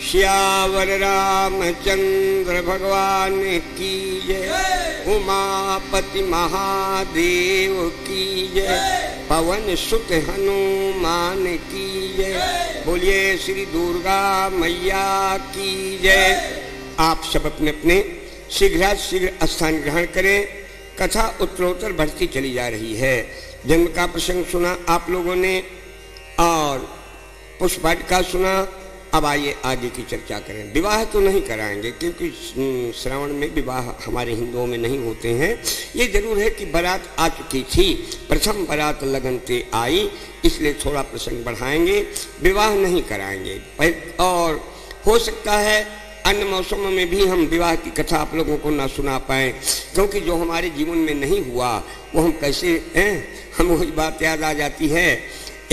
श्यावर रामचंद्र भगवान की जय। उमापति महादेव की जय। पवन सुत हनुमान की जय। बोलिए श्री दुर्गा मैया की जय। आप सब अपने अपने शीघ्र स्थान ग्रहण करें। कथा उत्तरोत्तर बढ़ती चली जा रही है। जन्म का प्रसंग सुना आप लोगों ने और पुष्पवाटिका सुना। अब आइए आगे की चर्चा करें। विवाह तो नहीं कराएंगे क्योंकि श्रावण में विवाह हमारे हिंदुओं में नहीं होते हैं। ये जरूर है कि बारात आ चुकी थी, प्रथम बारात लगन से आई, इसलिए थोड़ा प्रसंग बढ़ाएंगे, विवाह नहीं कराएंगे। और हो सकता है अन्य मौसमों में भी हम विवाह की कथा आप लोगों को ना सुना पाएँ, क्योंकि जो हमारे जीवन में नहीं हुआ वो हम कैसे हम वही बात याद आ जाती है।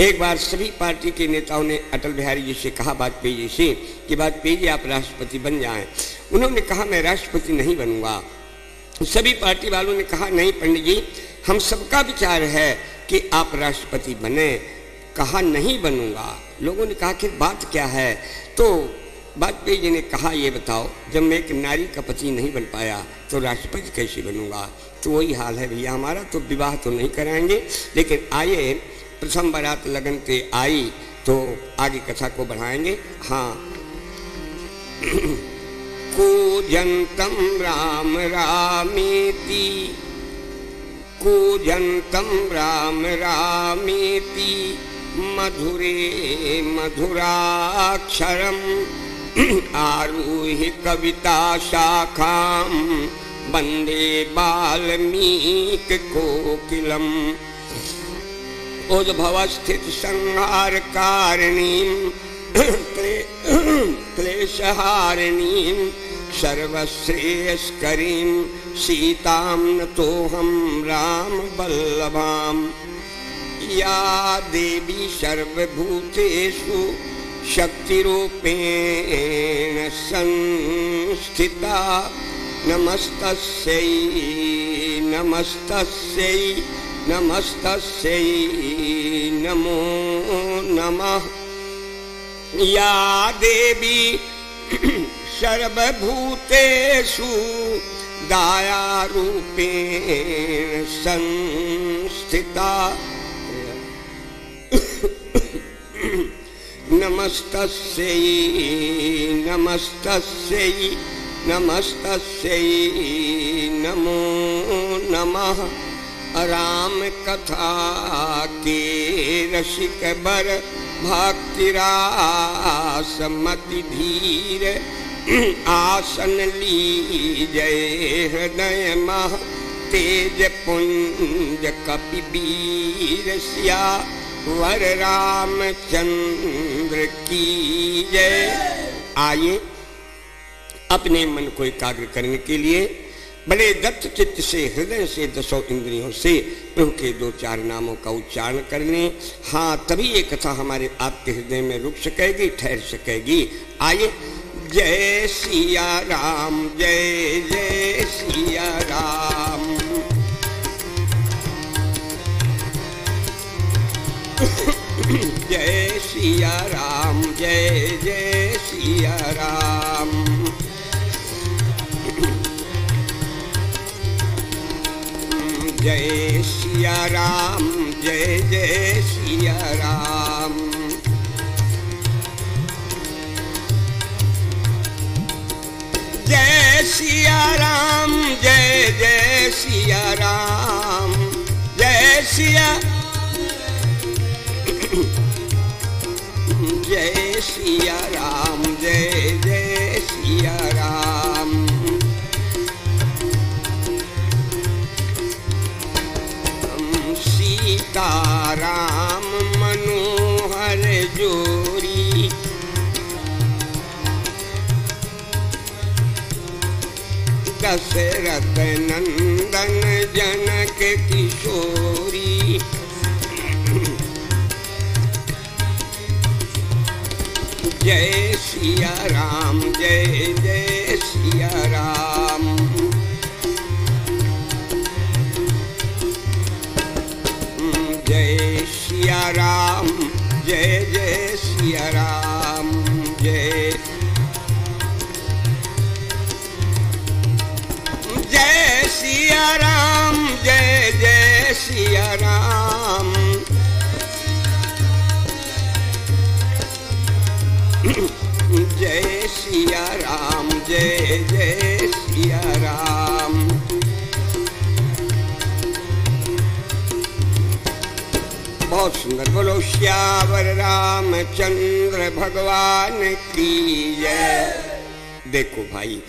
एक बार सभी पार्टी के नेताओं ने अटल बिहारी जी से कहा, वाजपेयी जी से, कि वाजपेयी जी आप राष्ट्रपति बन जाएं। उन्होंने कहा मैं राष्ट्रपति नहीं बनूंगा। सभी पार्टी वालों ने कहा नहीं पंडित जी, हम सबका विचार है कि आप राष्ट्रपति बने। कहा नहीं बनूंगा। लोगों ने कहा कि बात क्या है? तो वाजपेयी जी ने कहा ये बताओ, जब मैं एक नारी का पति नहीं बन पाया तो राष्ट्रपति कैसे बनूंगा? तो वही हाल है भैया हमारा। तो विवाह तो नहीं कराएंगे, लेकिन आइए प्रथम बारात लगन से आई तो आगे कथा को बढ़ाएंगे। हाँ। कूजंतम राम रामेति, कूजंतम राम रामेति, मधुरे मधुराक्षरम, आरुह्य कविता शाखाम, वंदे वाल्मीकि कोकिलम। उद्भवस्थित संहार कारिणीं, क्लेशहारिणीं, सर्वश्रेयस्करीं, सीतां नतोऽहं राम वल्लभाम्। या देवी सर्वभूतेषु शक्तिरूपेण संस्थिता, नमस्तस्यै नमस्तस्यै नमस्तस्यै नमो नमः। या देवी सर्वभूतेषु दयारूपेण संस्थिता, नमस्तस्यै नमस्तस्यै नमस्तस्यै नमो नमः। राम कथा के रसिक बर, भक्तिरासमति धीर, आसन लीजय हृदय मह, तेज पुंज कपिवीर, सियावर रामचंद्र की जय। आइए अपने मन को एकाग्र करने के लिए बड़े दत्त चित्त से, हृदय से, दसों इंद्रियों से प्रभु के दो चार नामों का उच्चारण करने। हाँ, तभी ये कथा हमारे आपके हृदय में रुक सकेगी, ठहर सकेगी। आइए। जय सिया राम, जय जय सिया राम। जय सिया राम, जय जय सिया राम। जय सिया राम, जय जय सिया राम। जय सिया राम, जय जय सिया राम। जय सिया, जय सिया राम, जय जय सिया राम। सीता राम मनोहर जोरी, दशरथ नंदन जनक किशोरी। जय सिया राम, जय जय सिया राम। जय सिया राम, जय जय सिया राम। जय सिया राम, जय जय सिया राम। बहुत सुंदर, बोलो श्यावर रामचंद्र भगवान की जय। देखो भाई,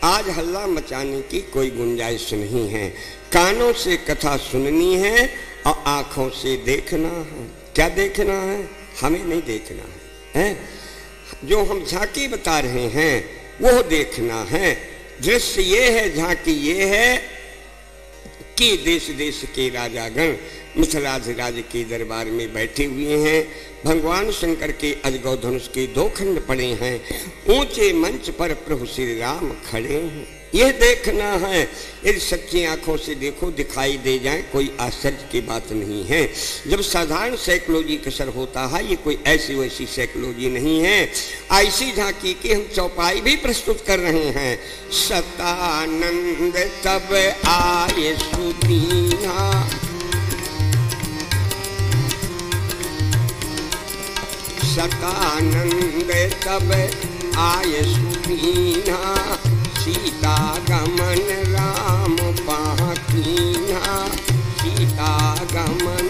आज हल्ला मचाने की कोई गुंजाइश नहीं है। कानों से कथा सुननी है और आंखों से देखना है। क्या देखना है? हमें नहीं देखना है, जो हम झांकी बता रहे हैं वो देखना है। दृश्य ये है, झांकी ये है कि देश देश के राजागण मिथिलाधिराज के दरबार में बैठे हुए हैं। भगवान शंकर के अजगौ धनुष के 2 खंड पड़े हैं। ऊंचे मंच पर प्रभु श्री राम खड़े हैं। यह देखना है। यदि सच्ची आंखों से देखो, दिखाई दे जाए, कोई आश्चर्य की बात नहीं है। जब साधारण साइकोलॉजी कसर होता है, ये कोई ऐसी वैसी साइकोलॉजी नहीं है। ऐसी झांकी की हम चौपाई भी प्रस्तुत कर रहे हैं। सतानंद तब आए सुदीना, सतानंद तब आए सुदीना, सीता गमन राम पाकीना, सीता गमन।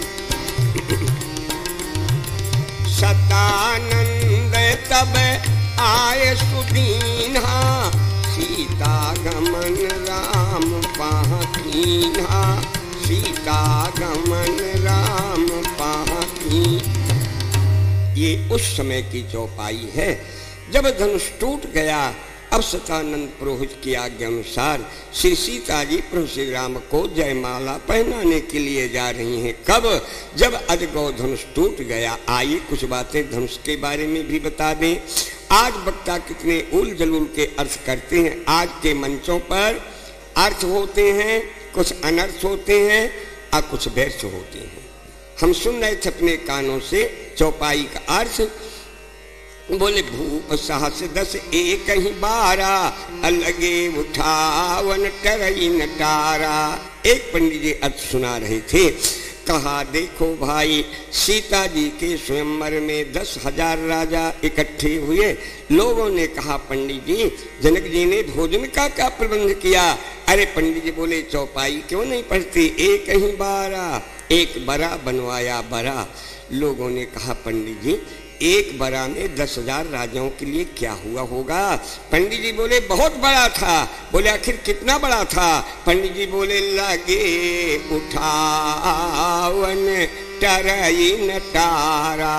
सतानंद तब आए सुदीना, सीता गमन राम पाकीना, सीता गमन राम पाकी। ये उस समय की चौपाई है जब धनुष टूट गया। अब सतानंद पुरोहित की आज्ञा अनुसार श्री सीता जी प्रभु श्री राम को जयमाला पहनाने के लिए जा रही हैं। कब? जब अजगौ धनुष टूट गया। आइए कुछ बातें धनुष के बारे में भी बता दें। आज वक्ता कितने उल जलूल के अर्थ करते हैं। आज के मंचों पर अर्थ होते हैं, कुछ अनर्थ होते हैं और कुछ व्यर्थ होते हैं। हम सुन रहे थे अपने कानों से चौपाई का अर्थ। बोले भूप सहस 10 एक ही 12, अलगे उठावन टरई नटारा। एक पंडित जी अर्थ सुना रहे थे। कहा देखो भाई, सीता जी के स्वयंवर में 10,000 राजा इकट्ठे हुए। लोगों ने कहा पंडित जी, जनक जी ने भोजन का क्या प्रबंध किया? अरे पंडित जी बोले चौपाई क्यों नहीं पढ़ती? एक ही 12, एक बरा बनवाया बरा। लोगों ने कहा पंडित जी, एक बरा में 10,000 राजाओं के लिए क्या हुआ होगा? पंडित जी बोले बहुत बड़ा था। बोले आखिर कितना बड़ा था? पंडित जी बोले लगे उठावन टरई नटारा।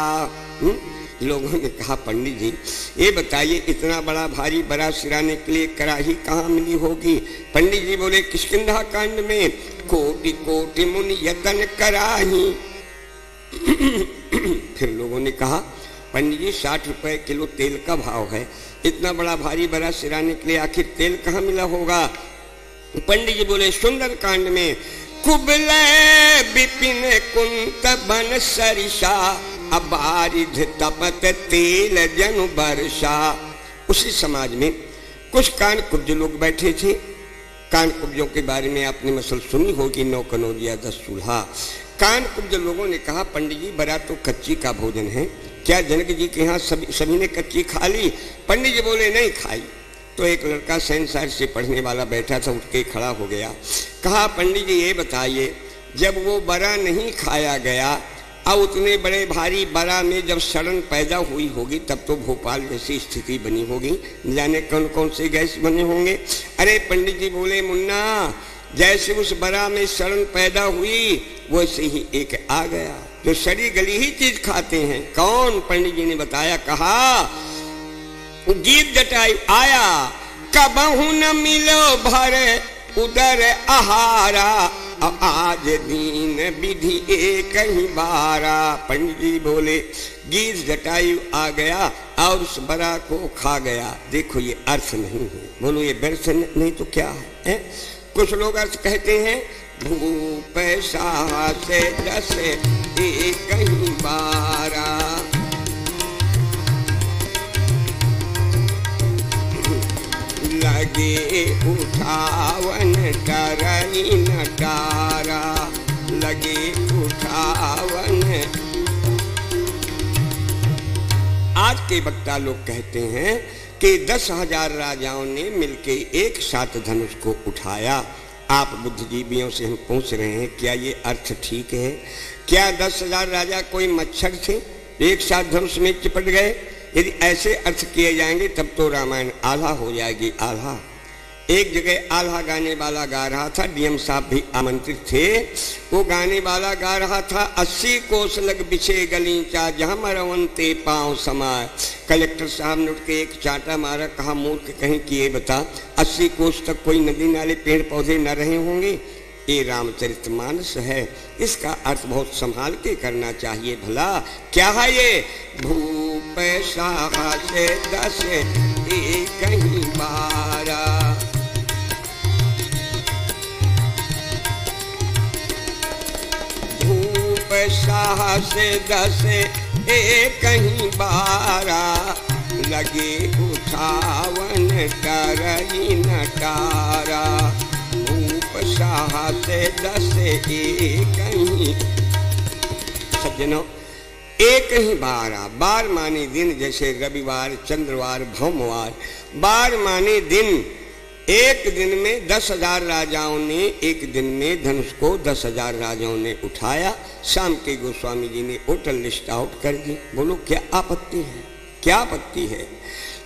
लोगों ने कहा पंडित जी ये बताइए, इतना बड़ा भारी बड़ा सिराने के लिए कराही कहाँ मिली होगी? पंडित जी बोले किष्किंधा कांड में कोटि कोटि मुनि यतन कराही। फिर लोगों ने कहा पंडित जी 60 रुपए किलो तेल का भाव है, इतना बड़ा भारी बड़ा सिराने के लिए आखिर तेल कहाँ मिला होगा? पंडित जी बोले सुंदर कांड में कुबले विपिन कुंत बन सरिषा, अबारिध तपत तेल जनु वर्षा। उसी समाज में कुछ कान कुब्ज लोग बैठे थे। कान कुब्जों के बारे में आपने मसल सुनी होगी, 9 कनौजिया 10 चूल्हा। कान कुब्ज लोगों ने कहा पंडित जी बड़ा तो कच्ची का भोजन है, क्या जनक जी के यहाँ सभी ने कच्ची खा ली? पंडित जी बोले नहीं खाई। तो एक लड़का सेंसार से पढ़ने वाला बैठा था, उठ के खड़ा हो गया। कहा पंडित जी ये बताइए, जब वो बरा नहीं खाया गया और उतने बड़े भारी बरा में जब सड़न पैदा हुई होगी तब तो भोपाल जैसी स्थिति बनी होगी, न जाने कौन कौन से गैस बने होंगे। अरे पंडित जी बोले मुन्ना, जैसे उस बरा में सड़न पैदा हुई वैसे ही एक आ गया जो सड़ी गली ही चीज खाते हैं। कौन? पंडित जी ने बताया। कहा गीत जटाई आया, कबहू न मिलो भर उदर आहारा, आज दीन विधि एक ही 12। पंडित जी बोले गीत जटायु आ गया और उस बरा को खा गया। देखो ये अर्थ नहीं है। बोलो ये व्यर्थ नहीं तो क्या है? कुछ लोग अर्थ कहते हैं भूप साहस 10 एक ही 12, लगे उठावन टरई नटारा, लगे उठावन। आज के वक्ता लोग कहते हैं कि 10,000 राजाओं ने मिलके एक साथ धनुष को उठाया। आप बुद्धिजीवियों से हम पूछ रहे हैं, क्या ये अर्थ ठीक है? क्या 10,000 राजा कोई मच्छर थे, एक साथ धनुष में चिपट गए? यदि ऐसे अर्थ किए जाएंगे तब तो रामायण आल्हा हो जाएगी, आल्हा। एक जगह आल्हा गाने वाला गा रहा था, डीएम साहब भी आमंत्रित थे। वो गाने वाला गा रहा था, 80 कोस लग बिछे गलीचा जहाँ मरवंते पाँव समाए। कलेक्टर साहब ने उठ के एक चांटा मारा, कहा मूर्ख कहीं कि ये बता 80 कोस तक कोई नदी नाले पेड़ पौधे न रहे होंगे? ये रामचरितमानस है, इसका अर्थ बहुत संभाल के करना चाहिए भला। क्या है ये? भूप साहस 10 कहीं 12, भूप साहस 10 कहीं 12, लगे उठावन करई नटारा। साहस 10 कहीं। सज्जनों, एक ही 12, बार माने दिन, जैसे रविवार, चंद्रवार, भौमवार, बार माने दिन। एक दिन में 10,000 राजाओं ने, एक दिन में धनुष को 10,000 राजाओं ने उठाया। शाम के गोस्वामी जी ने होटल लिस्ट आउट कर दी। बोलो क्या आपत्ति है? क्या आपत्ति है?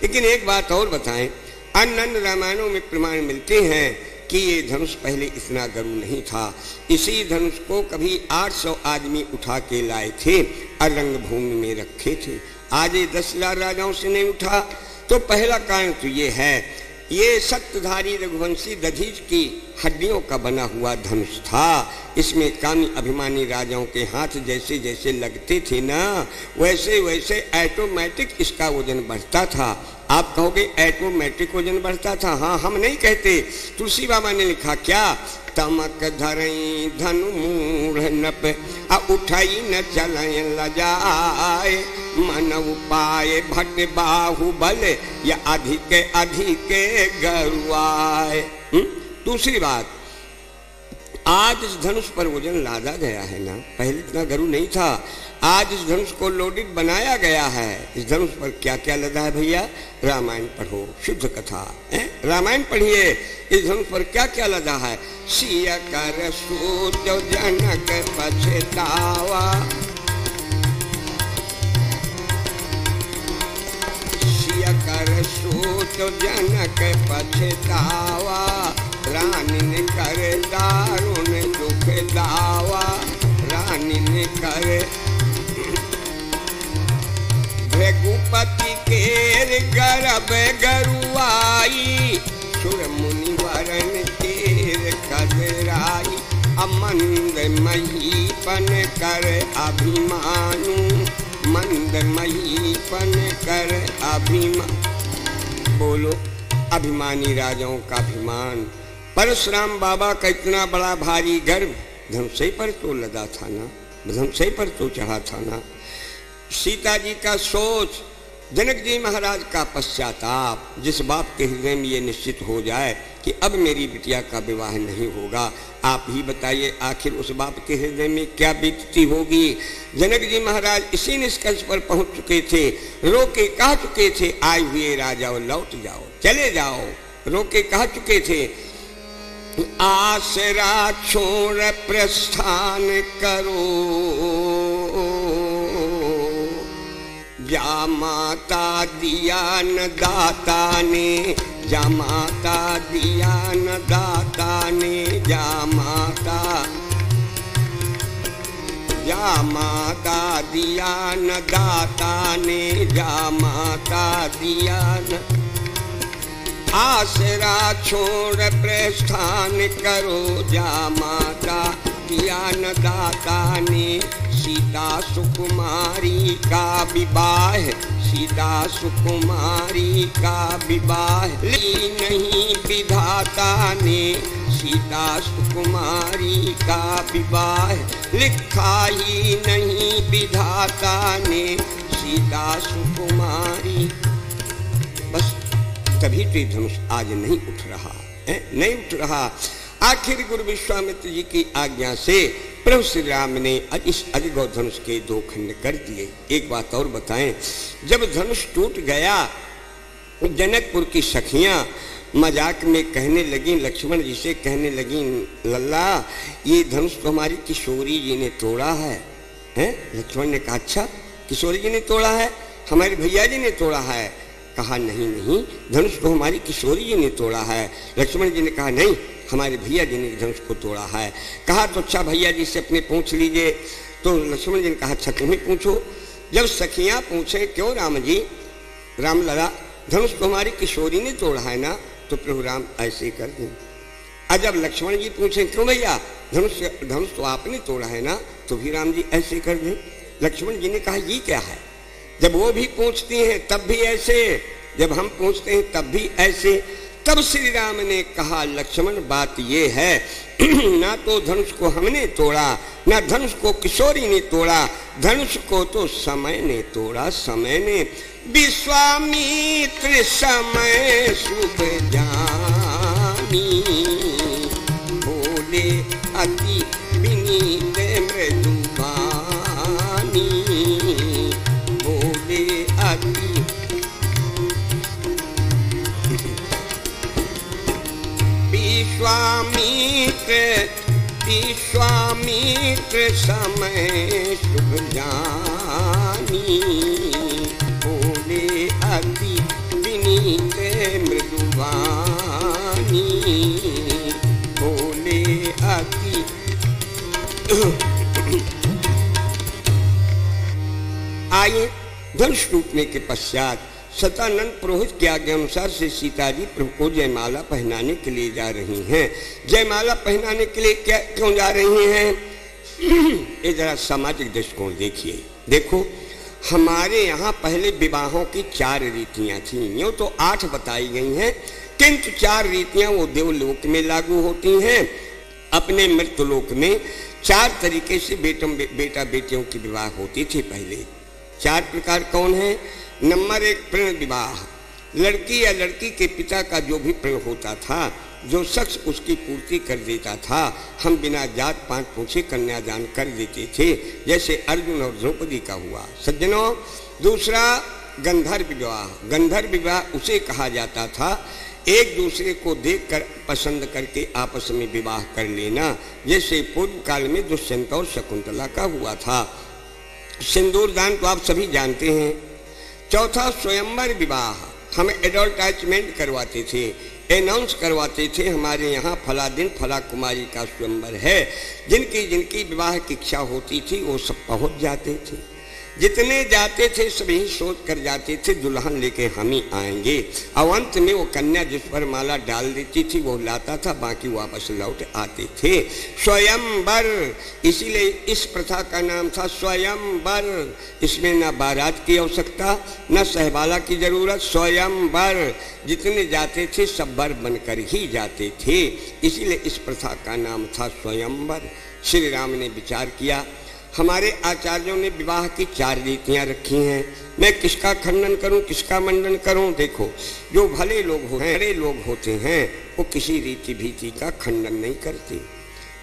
लेकिन एक बात और बताएं, अन्य रामायणों में प्रमाण मिलते हैं कि ये धनुष पहले इतना गरु नहीं था। इसी धनुष को कभी 800 आदमी उठा के लाए थे और रंगभूमि में रखे थे। आज ये 10,000 राजाओं से नहीं उठा। तो पहला कारण तो ये है, ये सत्यधारी रघुवंशी दधीच की हड्डियों का बना हुआ धनुष था। इसमें कामी अभिमानी राजाओं के हाथ जैसे जैसे लगते थे ना, वैसे वैसे ऑटोमेटिक इसका वजन बढ़ता था। आप कहोगे ऑटोमेटिक वजन बढ़ता था? हाँ, हम नहीं कहते, तुलसी बाबा ने लिखा। क्या? तमक धरई धनु मूढ़ नप, उठाई न चलय लजाए, मन उपाय भट बाहु बल, या अधिक अधिक गरुआए। दूसरी बात, आज इस धनुष पर वजन लादा गया है ना, पहले इतना गरु नहीं था। आज इस धनुष को लोडेड बनाया गया है। इस धनुष पर क्या क्या लदा है भैया? रामायण पढ़ो, शुद्ध कथा है, रामायण पढ़िए। इस धनुष पर क्या क्या लदा है? सिया कर सूत जनक पछतावा, सिया कर सूत जनक पछतावा, रानी ने कर दारुण दुख दावा, रानी ने कर भृगुपति केर गर्भ गरुआई, सुर मुनि वरण केर कदराई, अमंद महीपन कर अभिमानु, मंद महीपन कर अभिमान। बोलो, अभिमानी राजाओं का अभिमान। परशुराम बाबा का इतना बड़ा भारी गर्व धनुषे पर तो लदा था ना, धनुषे पर तो चढ़ा था ना। सीता जी का सोच, जनक जी महाराज का पश्चाताप, जिस बाप के हृदय में ये निश्चित हो जाए कि अब मेरी बिटिया का विवाह नहीं होगा, आप ही बताइए आखिर उस बाप के हृदय में क्या बीतती होगी। जनक जी महाराज इसी निष्कर्ष पर पहुंच चुके थे, रोके कह चुके थे, आए हुए राजाओ लौट जाओ, चले जाओ, रोके कह चुके थे। आसरा छोड़ प्रस्थान करो, जा माता दिया न दाता ने, जा माता दिया न दाता ने, जा माता, जा माता दिया न दाता ने, जा माता दिया न। आसरा छोड़ प्रस्थान करो, जा माता दिया न दाता ने। सीता सुकुमारी का विवाह, सीता सुकुमारी का विवाह ली नहीं विधाता ने, सीता सुकुमारी का विवाह लिखा ही नहीं विधाता ने, सीता सुकुमारी। बस तभी तो धनुष आज नहीं उठ रहा है, नहीं उठ रहा। आखिर गुरु विश्वामित्र जी की आज्ञा से प्रभु श्री राम ने इस अजगौ धनुष के 2 खंड कर दिए। एक बात और बताएं, जब धनुष टूट गया जनकपुर की सखियां मजाक में कहने लगी, लक्ष्मण जी से कहने लगी, लल्ला ये धनुष तो हमारी किशोरी जी ने तोड़ा है। हैं? लक्ष्मण ने कहा अच्छा किशोरी जी ने तोड़ा है, हमारे भैया जी ने तोड़ा है। कहा नहीं नहीं, धनुष को हमारी किशोरी जी ने तोड़ा है। लक्ष्मण जी ने कहा नहीं, हमारे भैया जी ने धनुष को तोड़ा है। कहा तो अच्छा भैया जी से अपने पूछ लीजिए। तो लक्ष्मण जी ने कहा अच्छा तुम ही पूछो। जब सखियां पूछे क्यों राम जी, राम लला धनुष को हमारी किशोरी ने तोड़ा है ना, तो प्रभु राम ऐसे कर दें। और जब लक्ष्मण जी पूछे क्यों भैया, धनुष तो आपने तोड़ा है ना, तो भी राम जी ऐसे कर दें। लक्ष्मण जी ने कहा ये क्या है, जब वो भी पूछती हैं तब भी ऐसे, जब हम पूछते हैं तब भी ऐसे। तब श्री राम ने कहा लक्ष्मण बात ये है ना तो धनुष को हमने तोड़ा, ना धनुष को किशोरी ने तोड़ा, धनुष को तो समय ने तोड़ा, समय ने। विश्वामित्र समय शुभ जानी, बोले अति विनीत मृदुवानी, बोले अति विश्वामित्र समय शुभ जानी, बोले अति विनीत मृदुवानी, बोले अति। आइए धनुष टूटने के पश्चात सतानंद पुरोहित के आज्ञा अनुसार से सीता जी प्रभु को जयमाला पहनाने के लिए जा रही हैं। जयमाला पहनाने के लिए क्यों जा रही हैं? ये जरा सामाजिक दृष्टिकोण देखिए। देखो हमारे यहाँ पहले विवाहों की 4 रीतियां थी, यूँ तो 8 बताई गई हैं, किंतु 4 रीतियां वो देवलोक में लागू होती हैं। अपने मृतलोक में 4 तरीके से बेटा बेटियों की विवाह होती थी पहले। 4 प्रकार कौन है? नंबर 1 प्रण विवाह, लड़की या लड़की के पिता का जो भी प्रण होता था, जो शख्स उसकी पूर्ति कर देता था, हम बिना जात पात पूछे कन्यादान कर देते थे, जैसे अर्जुन और द्रौपदी का हुआ। सज्जनों, दूसरा गंधर्व विवाह। गंधर्व विवाह उसे कहा जाता था एक दूसरे को देखकर पसंद करके आपस में विवाह कर लेना, जैसे पूर्व काल में दुष्यंत और शकुंतला का हुआ था। सिंदूर दान तो आप सभी जानते हैं। चौथा स्वयंवर विवाह, हम एडवर्टाइजमेंट करवाते थे, अनाउंस करवाते थे हमारे यहाँ फला दिन फला कुमारी का स्वयंवर है। जिनकी विवाह की इच्छा होती थी वो सब पहुँच जाते थे। जितने जाते थे सभी सोच कर जाते थे दुल्हन लेके हम ही आएंगे, और अंत में वो कन्या जिस पर माला डाल देती थी वो लाता था, बाकी वापस लौट आते थे। स्वयंवर, इसीलिए इस प्रथा का नाम था स्वयंवर। इसमें ना बारात की आवश्यकता न सहबाला की जरूरत, स्वयंवर। जितने जाते थे सब वर बनकर ही जाते थे, इसीलिए इस प्रथा का नाम था स्वयंवर। श्री राम ने विचार किया, हमारे आचार्यों ने विवाह की 4 रीतियां रखी हैं, मैं किसका खंडन करूं किसका मंडन करूं? देखो, जो भले लोग होते हैं वो किसी रीति भीति का खंडन नहीं करते।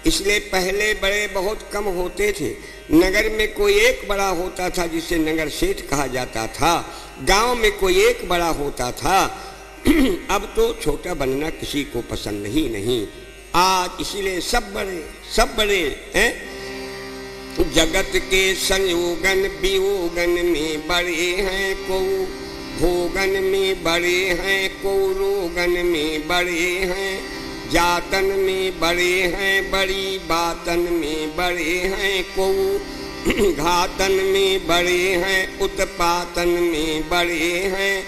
इसलिए पहले बड़े बहुत कम होते थे। नगर में कोई एक बड़ा होता था जिसे नगर सेठ कहा जाता था, गांव में कोई एक बड़ा होता था। अब तो छोटा बनना किसी को पसंद ही नहीं आज, इसीलिए सब बड़े हैं। जगत के संयोगन वियोगन में बड़े हैं, को भोगन में बड़े हैं, को रोगन में बड़े हैं, जातन में बड़े हैं, बड़ी बातन में बड़े हैं, को घातन में बड़े हैं, उत्पातन में बड़े हैं,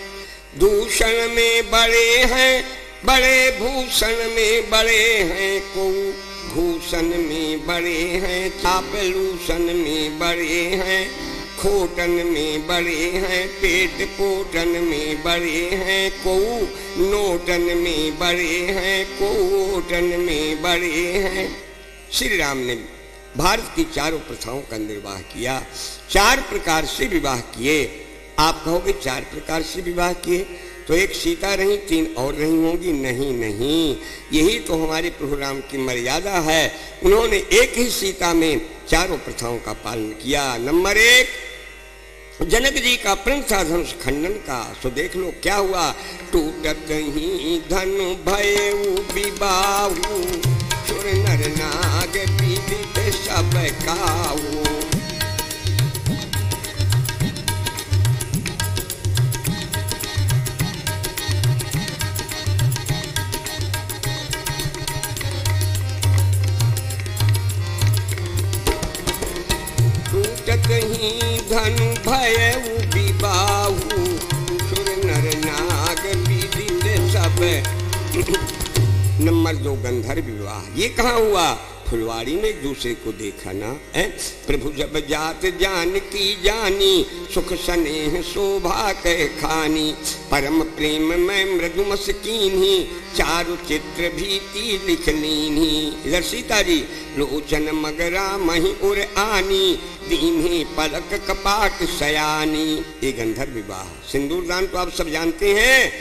दूषण में बड़े हैं, बड़े भूषण में बड़े हैं, को भूषण में बड़े हैं, चापलूषण में बड़े हैं, खोटन में बड़े हैं, पेट पोटन में बड़े हैं, को नोटन में बड़े हैं, को ओटन में बड़े हैं। श्री राम ने भारत की 4 प्रथाओं का निर्वाह किया, 4 प्रकार से विवाह किए। आप कहोगे 4 प्रकार से विवाह किए तो एक सीता रही 3 और रही होंगी? नहीं, यही तो हमारे प्रभु राम की मर्यादा है। उन्होंने एक ही सीता में 4 प्रथाओं का पालन किया। नंबर 1, जनक जी का प्रण था धनुष खंडन का। सो देख लो क्या हुआ, टूटत ही धनु भयउ विबाहु, सुर नर नाग पीड़ित सब काहू। टूटत ही धनु भयउ विबाहु, सुर नर नाग पीड़ित सब। नंबर 2 गंधर्व विवाह। ये कहाँ हुआ? फुलवाड़ी में एक दूसरे को देखा ना है। प्रभु जब जात जान की जानी, सुख स्नेह शोभा कह खानी, परम प्रेम में मृदु मस्कीनी, चारु चित्र भीति लिख लीनी। इधर सीता जी लोचन मगरा मही उर आनी, दीन्ही पलक कपाट सयानी। ये गंधर्व विवाह। सिंदूर दान तो आप सब जानते हैं।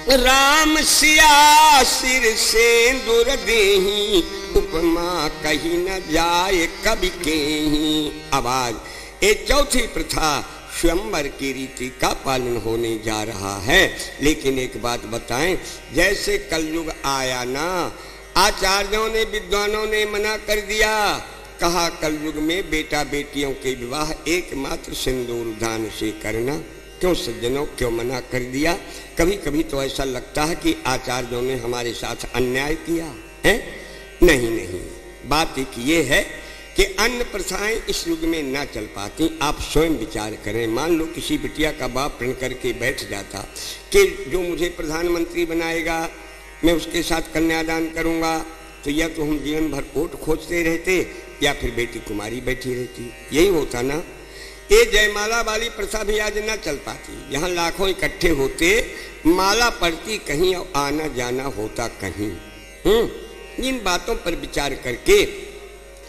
राम सिया सिर सिंदूर देही, उपमा कहीं न जाए कवि केही। आवाज। ये चौथी प्रथा स्वयंवर की रीति का पालन होने जा रहा है। लेकिन एक बात बताएं, जैसे कलयुग आया ना, आचार्यों ने विद्वानों ने मना कर दिया। कहा कलयुग में बेटा बेटियों के विवाह एकमात्र सिंदूर दान से करना। क्यों सज्जनों, क्यों मना कर दिया? कभी कभी तो ऐसा लगता है कि आचार्यों ने हमारे साथ अन्याय किया है। नहीं नहीं, बात एक ये है कि अन्य प्रथाएं इस युग में ना चल पाती। आप स्वयं विचार करें। मान लो किसी बिटिया का बाप प्रण करके बैठ जाता कि जो मुझे प्रधानमंत्री बनाएगा मैं उसके साथ कन्यादान करूंगा, तो या तो हम जीवन भर कोट खोजते रहते या फिर बेटी कुमारी बैठी रहती। यही होता ना। ये जयमाला वाली प्रथा भी आज ना चल पाती। यहाँ लाखों इकट्ठे होते, माला पड़ती कहीं और आना जाना होता कहीं। इन बातों पर विचार करके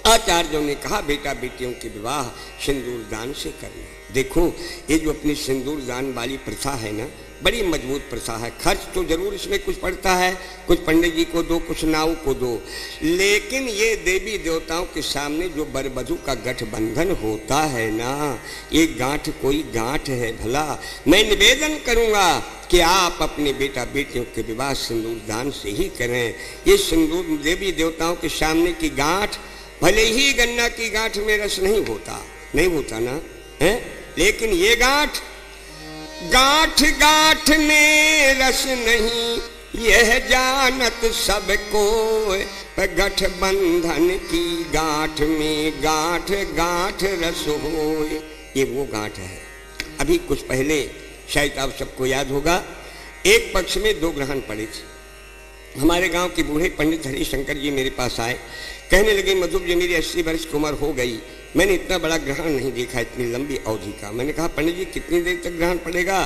आचार्यों ने कहा बेटा बेटियों के विवाह सिंदूर दान से करना। देखो ये जो अपनी सिंदूर दान वाली प्रथा है ना, बड़ी मजबूत प्रथा है। खर्च तो जरूर इसमें कुछ पड़ता है, कुछ पंडित जी को दो, कुछ नाव को दो, लेकिन ये देवी देवताओं के सामने जो वर वधू का गठबंधन होता है ना, ये गांठ कोई गांठ है भला। मैं निवेदन करूंगा कि आप अपने बेटा बेटियों के विवाह सिंदूर दान से ही करें। ये सिंदूर देवी देवताओं के सामने की गांठ, भले ही गन्ना की गांठ में रस नहीं होता ना है, लेकिन ये गांठ गांठ में रस नहीं, यह जानत सबको, गठबंधन की गांठ में गांठ रस होए। ये वो गांठ है। अभी कुछ पहले शायद आप सबको याद होगा, एक पक्ष में 2 ग्रहण पड़े थे। हमारे गांव के बूढ़े पंडित हरिशंकर जी मेरे पास आए, कहने लगे मधुब जी मेरी 80 वर्ष की उम्र हो गई, मैंने इतना बड़ा ग्रहण नहीं देखा इतनी लंबी अवधि का। मैंने कहा पंडित जी कितनी देर तक ग्रहण पड़ेगा?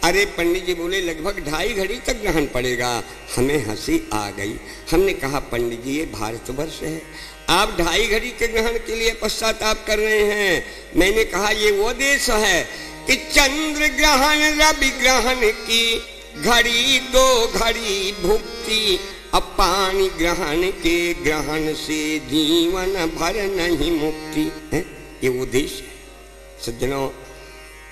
अरे पंडित जी बोले लगभग 2.5 घड़ी तक ग्रहण पड़ेगा। हमें हंसी आ गई। हमने कहा पंडित जी ये भारतवर्ष है, आप 2.5 घड़ी के ग्रहण के लिए पश्चाताप कर रहे हैं। मैंने कहा ये वो देश है कि चंद्र ग्रहण रवि ग्रहण की घड़ी 2 घड़ी भुक्ति, अब पानी ग्रहण के ग्रहण से जीवन भर नहीं मुक्ति है। ये वो देश है। सज्जनों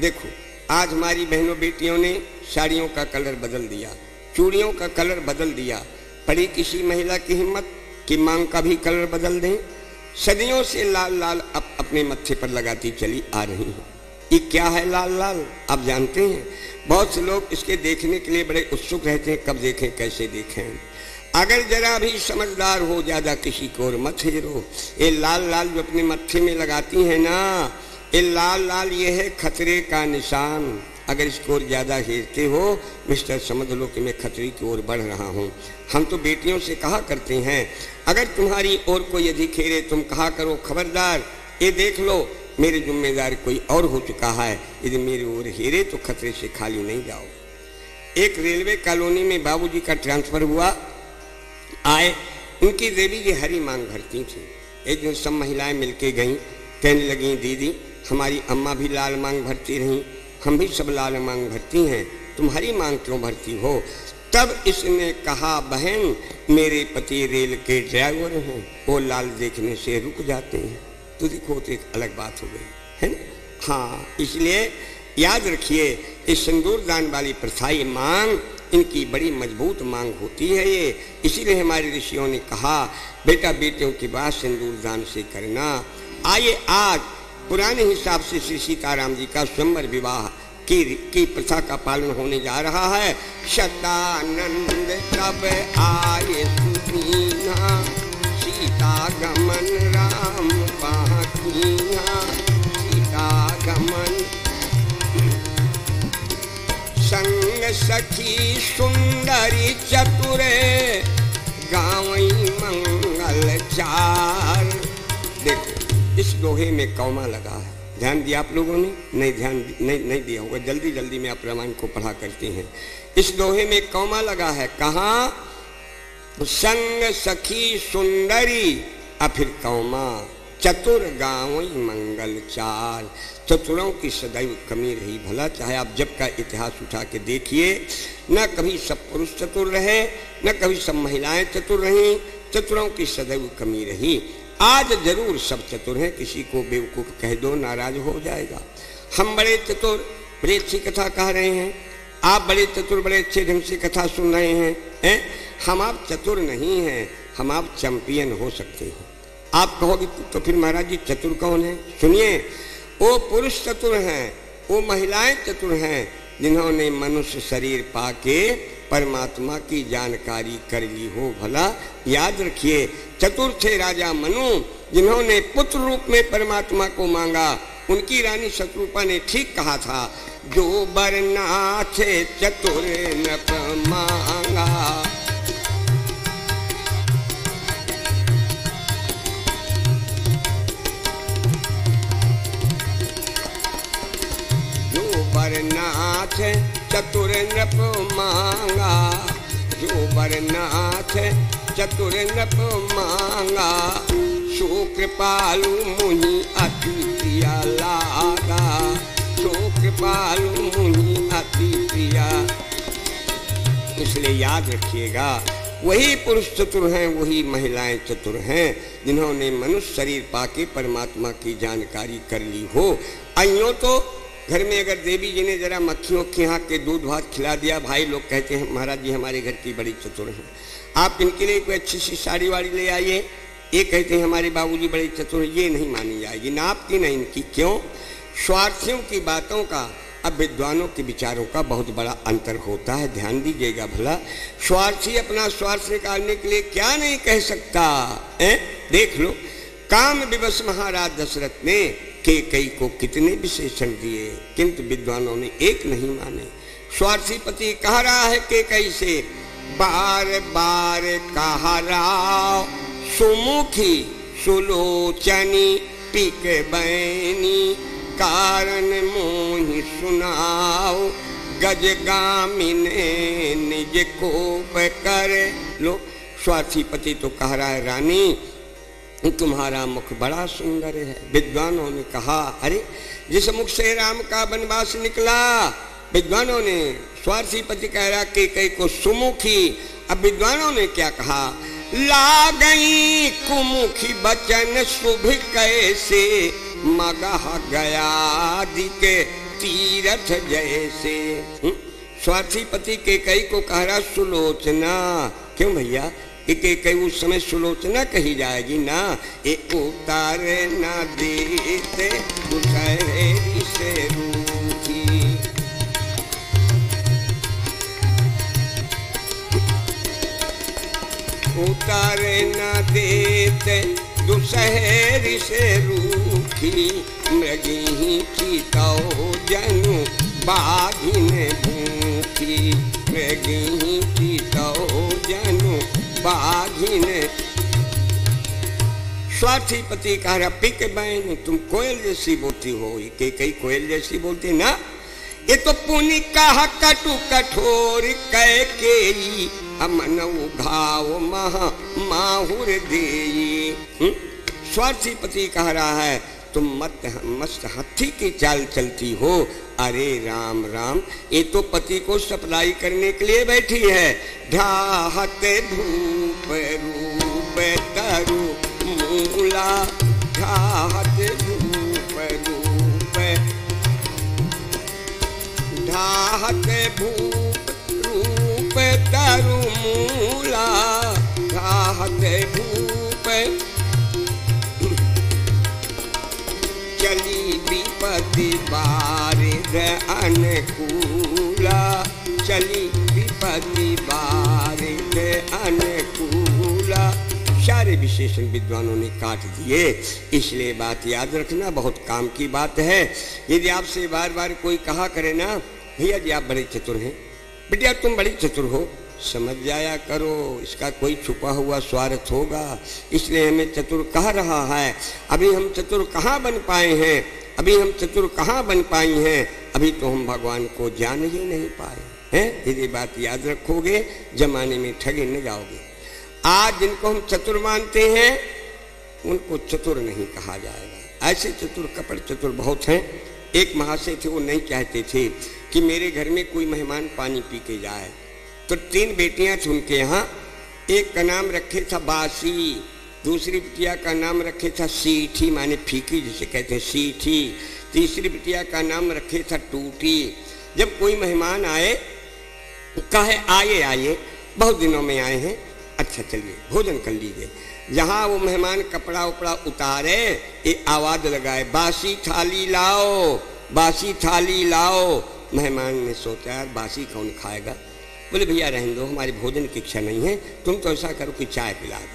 देखो, आज हमारी बहनों बेटियों ने साड़ियों का कलर बदल दिया, चूड़ियों का कलर बदल दिया। पड़ी किसी महिला की हिम्मत कि मांग का भी कलर बदल दें? सदियों से लाल लाल अपने मत्थे पर लगाती चली आ रही है। ये क्या है लाल लाल? आप जानते हैं, बहुत से लोग इसके देखने के लिए बड़े उत्सुक रहते हैं, कब देखें कैसे देखें। अगर जरा भी समझदार हो, ज्यादा किसी को और मत हेरो। ये लाल लाल जो अपने मत्थे में लगाती है ना, ये लाल लाल ये है खतरे का निशान। अगर इसको और ज्यादा हेरते हो मिस्टर, समझ लो कि मैं खतरे की ओर बढ़ रहा हूँ। हम तो बेटियों से कहा करते हैं, अगर तुम्हारी ओर कोई अधिक हेरे तुम कहा करो खबरदार, ये देख लो मेरे जिम्मेदार कोई और हो चुका है, यदि मेरी ओर हेरे तो खतरे से खाली नहीं जाओ। एक रेलवे कॉलोनी में बाबूजी का ट्रांसफर हुआ, आए, उनकी देवी जी हरी मांग भरती थी। एक दिन सब महिलाएं मिलके गईं, कहने लगी दीदी हमारी अम्मा भी लाल मांग भरती रहीं, हम भी सब लाल मांग भरती हैं, तुम हरी मांग क्यों भरती हो? तब इसने कहा बहन मेरे पति रेल के ड्राइवर हैं, वो लाल देखने से रुक जाते हैं। तो देखो तो एक अलग बात हो गई है ना। हाँ, इसलिए याद रखिए इस सिंदूर दान वाली प्रथा, ये मांग इनकी बड़ी मजबूत मांग होती है ये। इसीलिए हमारे ऋषियों ने कहा बेटा बेटियों की बात सिंदूर दान से करना। आइए आज पुराने हिसाब से श्री सीताराम जी का स्वयंवर विवाह की प्रथा का पालन होने जा रहा है। शतानंद तब आए सुदीना, सीता गमन राम पाकीना, सीता गमन संग सखी सुंदरी चतुरे, गावई मंगल चार। देखो इस दोहे में कौमा लगा है, ध्यान दिया आप लोगों ने? नहीं ध्यान नहीं दिया होगा, जल्दी जल्दी में आप रामायण को पढ़ा करते हैं। इस दोहे में कौमा लगा है, कहाँ? संग सखी सुंदरी और फिर कौमा, चतुर गावई मंगल चार। चतुरों की सदैव कमी रही भला, चाहे आप जब का इतिहास उठा के देखिए, न कभी सब पुरुष चतुर रहे, न कभी सब महिलाएं चतुर रहीं, चतुरों की सदैव कमी रही। आज जरूर सब चतुर हैं, किसी को बेवकूफ कह दो नाराज हो जाएगा। हम बड़े चतुर, बड़ी अच्छी कथा कह रहे हैं, आप बड़े चतुर, बड़े अच्छे ढंग से कथा सुन रहे हैं, हम आप चतुर नहीं हैं, हम आप चैंपियन हो सकते हैं। आप कहोगे तो फिर महाराज जी चतुर कौन है? सुनिए, वो पुरुष चतुर हैं, वो महिलाएं चतुर हैं जिन्होंने मनुष्य शरीर पाके परमात्मा की जानकारी कर ली हो भला। याद रखिए चतुर थे राजा मनु, जिन्होंने पुत्र रूप में परमात्मा को मांगा। उनकी रानी शत्रुपा ने ठीक कहा था, जो बर नाथे चतुर नप मांगा। जो बर नाथ चतुर नप मांगा, जो बर नाथ चतुर नप मांगा, सो कृपालु मुनि अति प्रिया लागा, सो कृपालु मुनि अति प्रिया। इसलिए याद रखिएगा, वही पुरुष चतुर हैं, वही महिलाएं चतुर हैं जिन्होंने मनुष्य शरीर पाके परमात्मा की जानकारी कर ली हो। आइयों तो घर में अगर देवी जी ने जरा मक्खियों के यहाँ के दूध भात खिला दिया, भाई लोग कहते हैं महाराज जी हमारे घर की बड़ी चतुर हैं, आप इनके लिए कोई अच्छी सी साड़ी वाड़ी ले आइए। ये कहते हैं हमारे बाबूजी बड़े चतुर, ये नहीं मानी जाएगी, ना आपकी ना इनकी। क्यों? स्वार्थियों की बातों का अब विद्वानों के विचारों का बहुत बड़ा अंतर होता है, ध्यान दीजिएगा भला। स्वार्थी अपना स्वार्थ निकालने के लिए क्या नहीं कह सकता है? देख लो, काम विवश महाराज दशरथ ने कैकेयी को कितने विशेषण दिए, किंतु विद्वानों ने एक नहीं माने। स्वार्थी पति कह रहा है कैकेयी से, बार बार कहा राव, सुमुखी सुलोचनी पिक बैनी, कारण मोहि सुनाओ, गजगामिने निज कोप करे। लो, स्वार्थी पति तो कह रहा है रानी तुम्हारा मुख बड़ा सुंदर है। विद्वानों ने कहा अरे जिस मुख से राम का वनवास निकला, विद्वानों ने, स्वार्थी पति कह रहा कैकेयी को सुमुखी। अब विद्वानों ने क्या कहा, ला गई कुमुखी बचन शुभ कैसे, मगह गया दिके तीरथ जैसे। स्वार्थी पति कैकेयी को कह रहा सुलोचना। क्यों भैया? कैकेयी उस समय सुलोचना कही जाएगी ना। ए उतारे ना देते दुसहरी से रूठी, उतारे न देते दुसहरी से रूठी, मृगी चीतो जनु बाघिन भूखी, मृगी चीतो जनु बाघिन। स्वार्थी पति कह रहा पिक बैन, तुम कोयल जैसी बोलती हो। कैकेयी कोयल जैसी बोलती ना, ये तो पुनि कहा कटु कठोर कैकेयी, अमनऊ घाव महा माहुर देई। स्वार्थी पति कह रहा है तुम मस्त हाथी की चाल चलती हो। अरे राम राम, ये तो पति को सप्लाई करने के लिए बैठी है। ढाहते धूप रूप तरु मूला, ढाहते धूप रूप ढाहत भूप रूप तरु मूला, ढाहत भूप चली विपत्ति बारिद अनुकूला, चली विपत्ति बारिद अनुकूला। सारे विशेषण विद्वानों ने काट दिए, इसलिए बात याद रखना, बहुत काम की बात है। यदि आपसे बार बार कोई कहा करे ना, भैया जी आप बड़े चतुर हैं, बेटिया तुम बड़ी चतुर हो, समझ जाया करो इसका कोई छुपा हुआ स्वार्थ होगा, इसलिए हमें चतुर कह रहा है। अभी हम चतुर कहाँ बन पाए हैं, अभी हम चतुर कहाँ बन पाई हैं, अभी तो हम भगवान को जान ही नहीं पाए हैं। यदि बात याद रखोगे जमाने में ठगे न जाओगे। आज जिनको हम चतुर मानते हैं उनको चतुर नहीं कहा जाएगा। ऐसे चतुर कपट चतुर बहुत हैं। एक महाशय थे, वो नहीं चाहते थे कि मेरे घर में कोई मेहमान पानी पी के जाए, तो 3 बेटियां थी उनके यहाँ। एक का नाम रखे था बासी, दूसरी बिटिया का नाम रखे था सीठी माने फीकी जिसे कहते हैं सीठी, तीसरी बिटिया का नाम रखे था टूटी। जब कोई मेहमान आए कहे आइए आइए, बहुत दिनों में आए हैं, अच्छा चलिए भोजन कर लीजिए। जहाँ वो मेहमान कपड़ा उपड़ा उतारे ये आवाज लगाए बासी थाली लाओ, बासी थाली लाओ। मेहमान ने सोचा यार बासी कौन खाएगा, बोले भैया रहने दो, हमारी भोजन की इच्छा नहीं है, तुम तो ऐसा करो कि चाय पिला दो।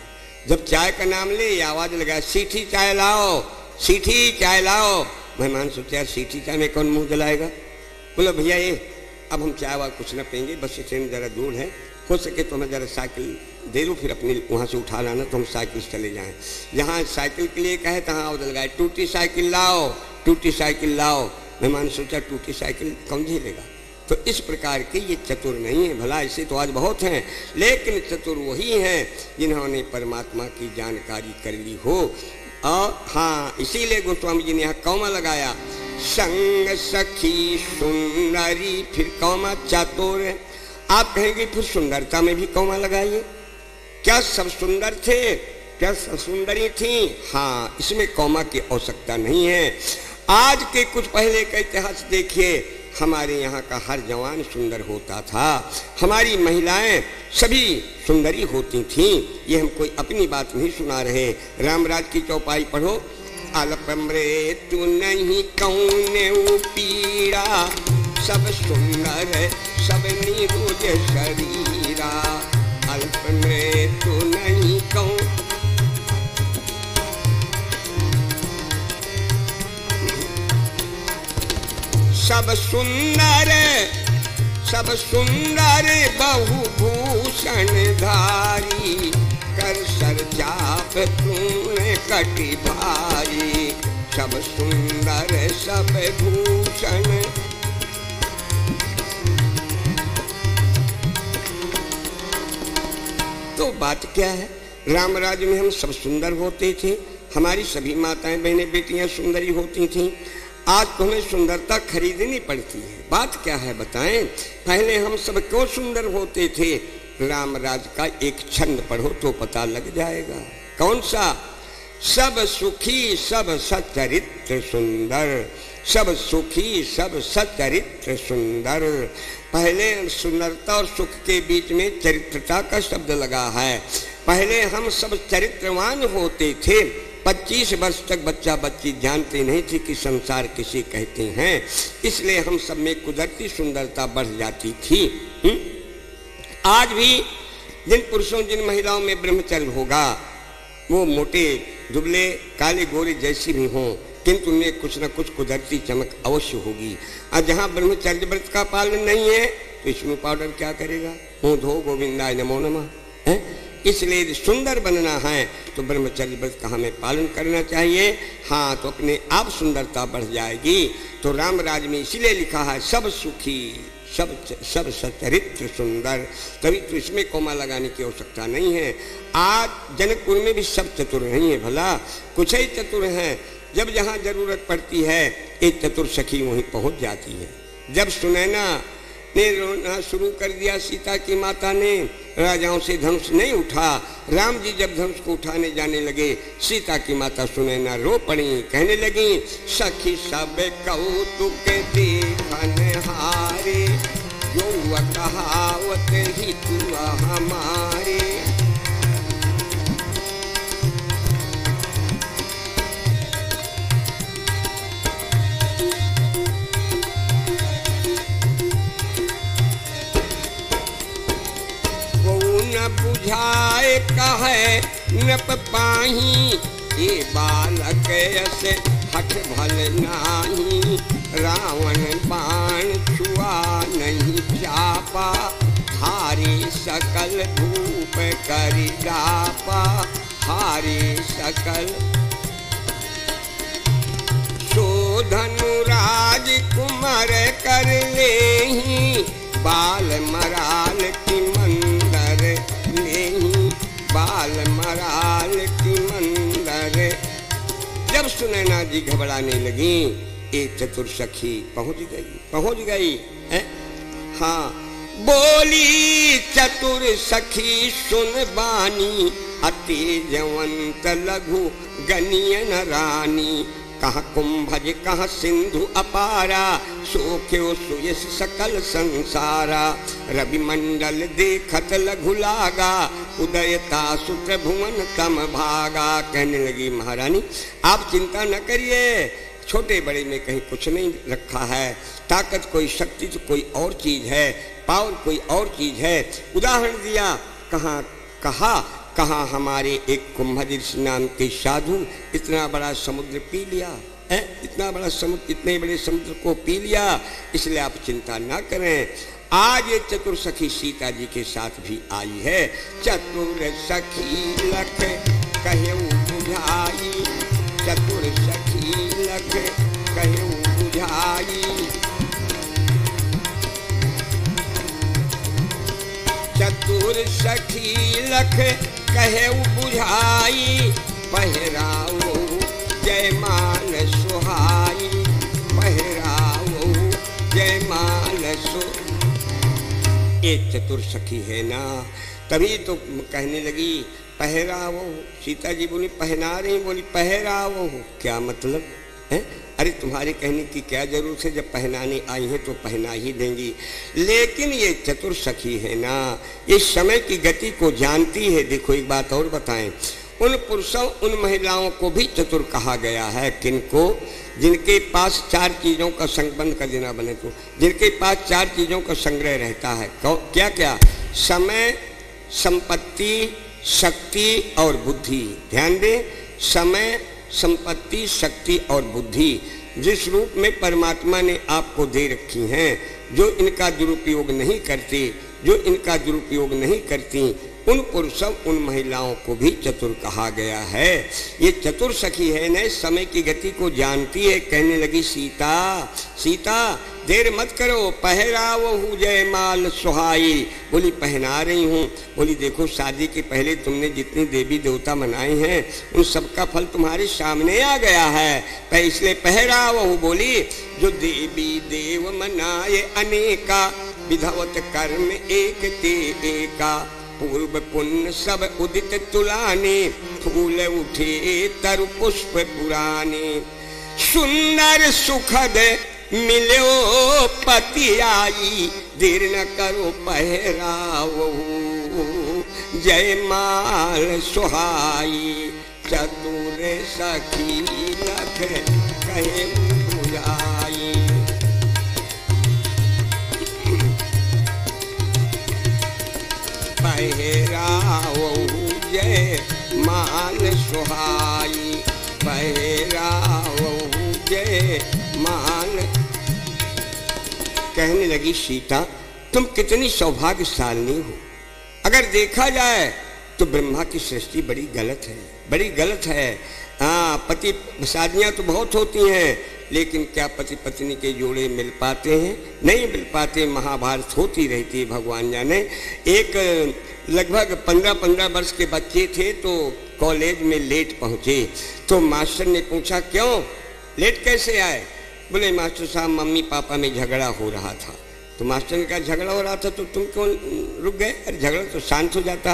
जब चाय का नाम ले ये आवाज लगाए सीठी चाय लाओ, सीठी चाय लाओ। मेहमान सोचा यार सीठी चाय में कौन मुंह जलाएगा, बोले भैया ये अब हम चाय वाय कुछ न पिएंगे, बस स्टैंड जरा दूर है, हो सके तो हमें जरा साइकिल दे दो, फिर अपने वहाँ से उठा लाना तो हम साइकिल से चले जाएं। जहाँ साइकिल के लिए कहे तहाँ आवाज लगाए टूटी साइकिल लाओ, टूटी साइकिल लाओ। मेहमान सोचा टूटी साइकिल कौन झेलेगा। तो इस प्रकार के ये चतुर नहीं है। भला ऐसे तो आज बहुत हैं, लेकिन चतुर वही हैं जिन्होंने परमात्मा की जानकारी कर ली हो। और हाँ, इसीलिए गोस्वामी जी ने यहाँ कौमा लगाया, संग सखी सुंदरी, फिर कौमा चतुर। आप कहेंगे फिर सुंदरता में भी कौमा लगाइए, क्या सब सुंदर थे, क्या सब सुंदरी थी? हाँ, इसमें कौमा की आवश्यकता नहीं है। आज के कुछ पहले का इतिहास देखिए, हमारे यहाँ का हर जवान सुंदर होता था, हमारी महिलाएं सभी सुंदरी होती थीं। ये हम कोई अपनी बात नहीं सुना रहे। रामराज की चौपाई पढ़ो, अल्पम्रे तू नहीं कौन पीड़ा, सब सुंदर सब निरुज शरीरा, अल्पम्रे तू नहीं कौन। सब सुंदर बहुभूषण धारी, कर सर चाप तूने कटि भारी, सब सुंदर सब भूषण। तो बात क्या है, रामराज में हम सब सुंदर होते थे, हमारी सभी माताएं बहनें बेटियां सुंदरी होती थीं। आज तुम्हें सुंदरता खरीदनी पड़ती है। बात क्या है बताएं, पहले हम सब क्यों सुंदर होते थे? रामराज का एक छंद पढ़ो तो पता लग जाएगा। कौन सा? सब सुखी सब सचरित्र सुंदर, सब सुखी सब सचरित्र सुंदर। पहले सुंदरता और सुख के बीच में चरित्रता का शब्द लगा है। पहले हम सब चरित्रवान होते थे। 25 वर्ष तक बच्चा बच्ची जानते नहीं थे कि संसार किसे कहते हैं, इसलिए हम सब में कुदरती सुंदरता बढ़ जाती थी। आज भी जिन पुरुषों जिन महिलाओं में ब्रह्मचर्य होगा वो मोटे दुबले काले गोरे जैसी भी हों, किंतु उनमें कुछ न कुछ कुदरती चमक अवश्य होगी। और जहाँ ब्रह्मचर्य व्रत का पालन नहीं है तो स्नो पाउडर क्या करेगा? मुँह धो गोविंदाय नमो नमः है। इसलिए सुंदर बनना है तो ब्रह्मचर्य व्रत का हमें पालन करना चाहिए। हाँ, तो अपने आप सुंदरता बढ़ जाएगी। तो रामराज में इसीलिए लिखा है सब सुखी सब सचरित्र सुंदर, तभी तो इसमें कोमा लगाने की आवश्यकता नहीं है। आज जनकपुर में भी सब चतुर नहीं है, भला कुछ ही चतुर हैं। जब जहाँ जरूरत पड़ती है एक चतुर सखी वहीं पहुँच जाती है। जब सुनैना ने रोना शुरू कर दिया, सीता की माता ने, राजाओं से धनुष नहीं उठा। राम जी जब धनुष को उठाने जाने लगे, सीता की माता सुनैना रो पड़ी, कहने लगी सखी सब कौतुक देखन तुम्हारे, जो कहावत ही तुम हमारे। बुझाए कहे न पाही, ये बालक ऐसे हठ भल नाही। रावण बाण छुआ नहीं चापा, हारे सकल धूप करि डापा। हारे सकल सो धनुराज कुमार कर लेहि, बाल मराल की मंदर लेहि। बाल मराल की मंदर। जब सुनैना जी घबराने लगी, एक चतुर सखी पहुंच गई है? हाँ, बोली चतुर सखी सुन बानी, अति जवंत लघु गनियन रानी। कहाँ कुंभज कहाँ सिंधु अपारा, सोख्यो सुयस सकल संसारा। रवि मंडल देखत लघु लागा, उदयता सुत भुवन तम भागा। कहने लगी महारानी आप चिंता न करिए, छोटे बड़े में कहीं कुछ नहीं रखा है। ताकत कोई शक्ति तो कोई और चीज है, पावर कोई और चीज है। उदाहरण दिया, कहा हमारे एक कुंभज नाम के साधु इतना बड़ा समुद्र पी लिया है, इतना बड़ा समुद्र, इतने बड़े समुद्र को पी लिया। इसलिए आप चिंता ना करें। आज ये चतुर सखी सीता जी के साथ भी आई है। चतुर सखी लख कहूँ बुझाई, चतुर सखी लख कहूँ बुझाई। चतुर सखी लख कहु बुझाई, पहराओ जयमाल सुहाई। पहराओ जयमाल सु। एक चतुर सखी है ना, तभी तो कहने लगी पहराओ। सीता जी बोली पहना रही, बोली पहराओ। क्या मतलब है? अरे तुम्हारे कहने की क्या जरूरत है, जब पहनाने आई है तो पहना ही देंगी। लेकिन ये चतुर सखी है ना, ये समय की गति को जानती है। देखो एक बात और बताएं, उन पुरुषों उन महिलाओं को भी चतुर कहा गया है। किनको? जिनके पास चार चीजों का संबंध कर देना बने तो, जिनके पास चार चीजों का संग्रह रहता है। क्या क्या? समय, संपत्ति, शक्ति और बुद्धि। ध्यान दें, समय, संपत्ति, शक्ति और बुद्धि जिस रूप में परमात्मा ने आपको दे रखी हैं, जो इनका दुरुपयोग नहीं करती, जो इनका दुरुपयोग नहीं करती, उन पुरुषों उन महिलाओं को भी चतुर कहा गया है। ये चतुर सखी है न, समय की गति को जानती है। कहने लगी सीता सीता देर मत करो, पहरावहु जयमाल सुहाई। बोली पहना रही हूँ। बोली देखो शादी के पहले तुमने जितनी देवी देवता मनाए हैं उन सबका फल तुम्हारे सामने आ गया है, इसलिए पहरावहु। बोली जो देवी देव मनाए अनेका, विधवत कर्म एक ते एका। पूर्व पुण्य सब उदित तुलाने, फूल उठे तरु पुष्प पुराने। सुंदर सुखद मिलो पति आई, देर न करो पहरावहु जयमाल सुहाई। चतुर सखी लख कहे बुझाई। पहरावहु जयमाल सुहाई। पहरावहु जयमाल। कहने लगी सीता तुम कितनी सौभाग्यशालिनी हो। अगर देखा जाए तो ब्रह्मा की सृष्टि बड़ी गलत है, बड़ी गलत है। हाँ, पति शादियाँ तो बहुत होती हैं, लेकिन क्या पति पत्नी के जोड़े मिल पाते हैं? नहीं मिल पाते। महाभारत होती रहती है, भगवान जाने। एक लगभग 15-15 वर्ष के बच्चे थे तो कॉलेज में लेट पहुँचे, तो मास्टर ने पूछा क्यों लेट कैसे आए? बोले मास्टर साहब मम्मी पापा में झगड़ा हो रहा था। तो मास्टर ने कहा झगड़ा हो रहा था तो तुम क्यों रुक गए? अरे झगड़ा तो शांत हो जाता।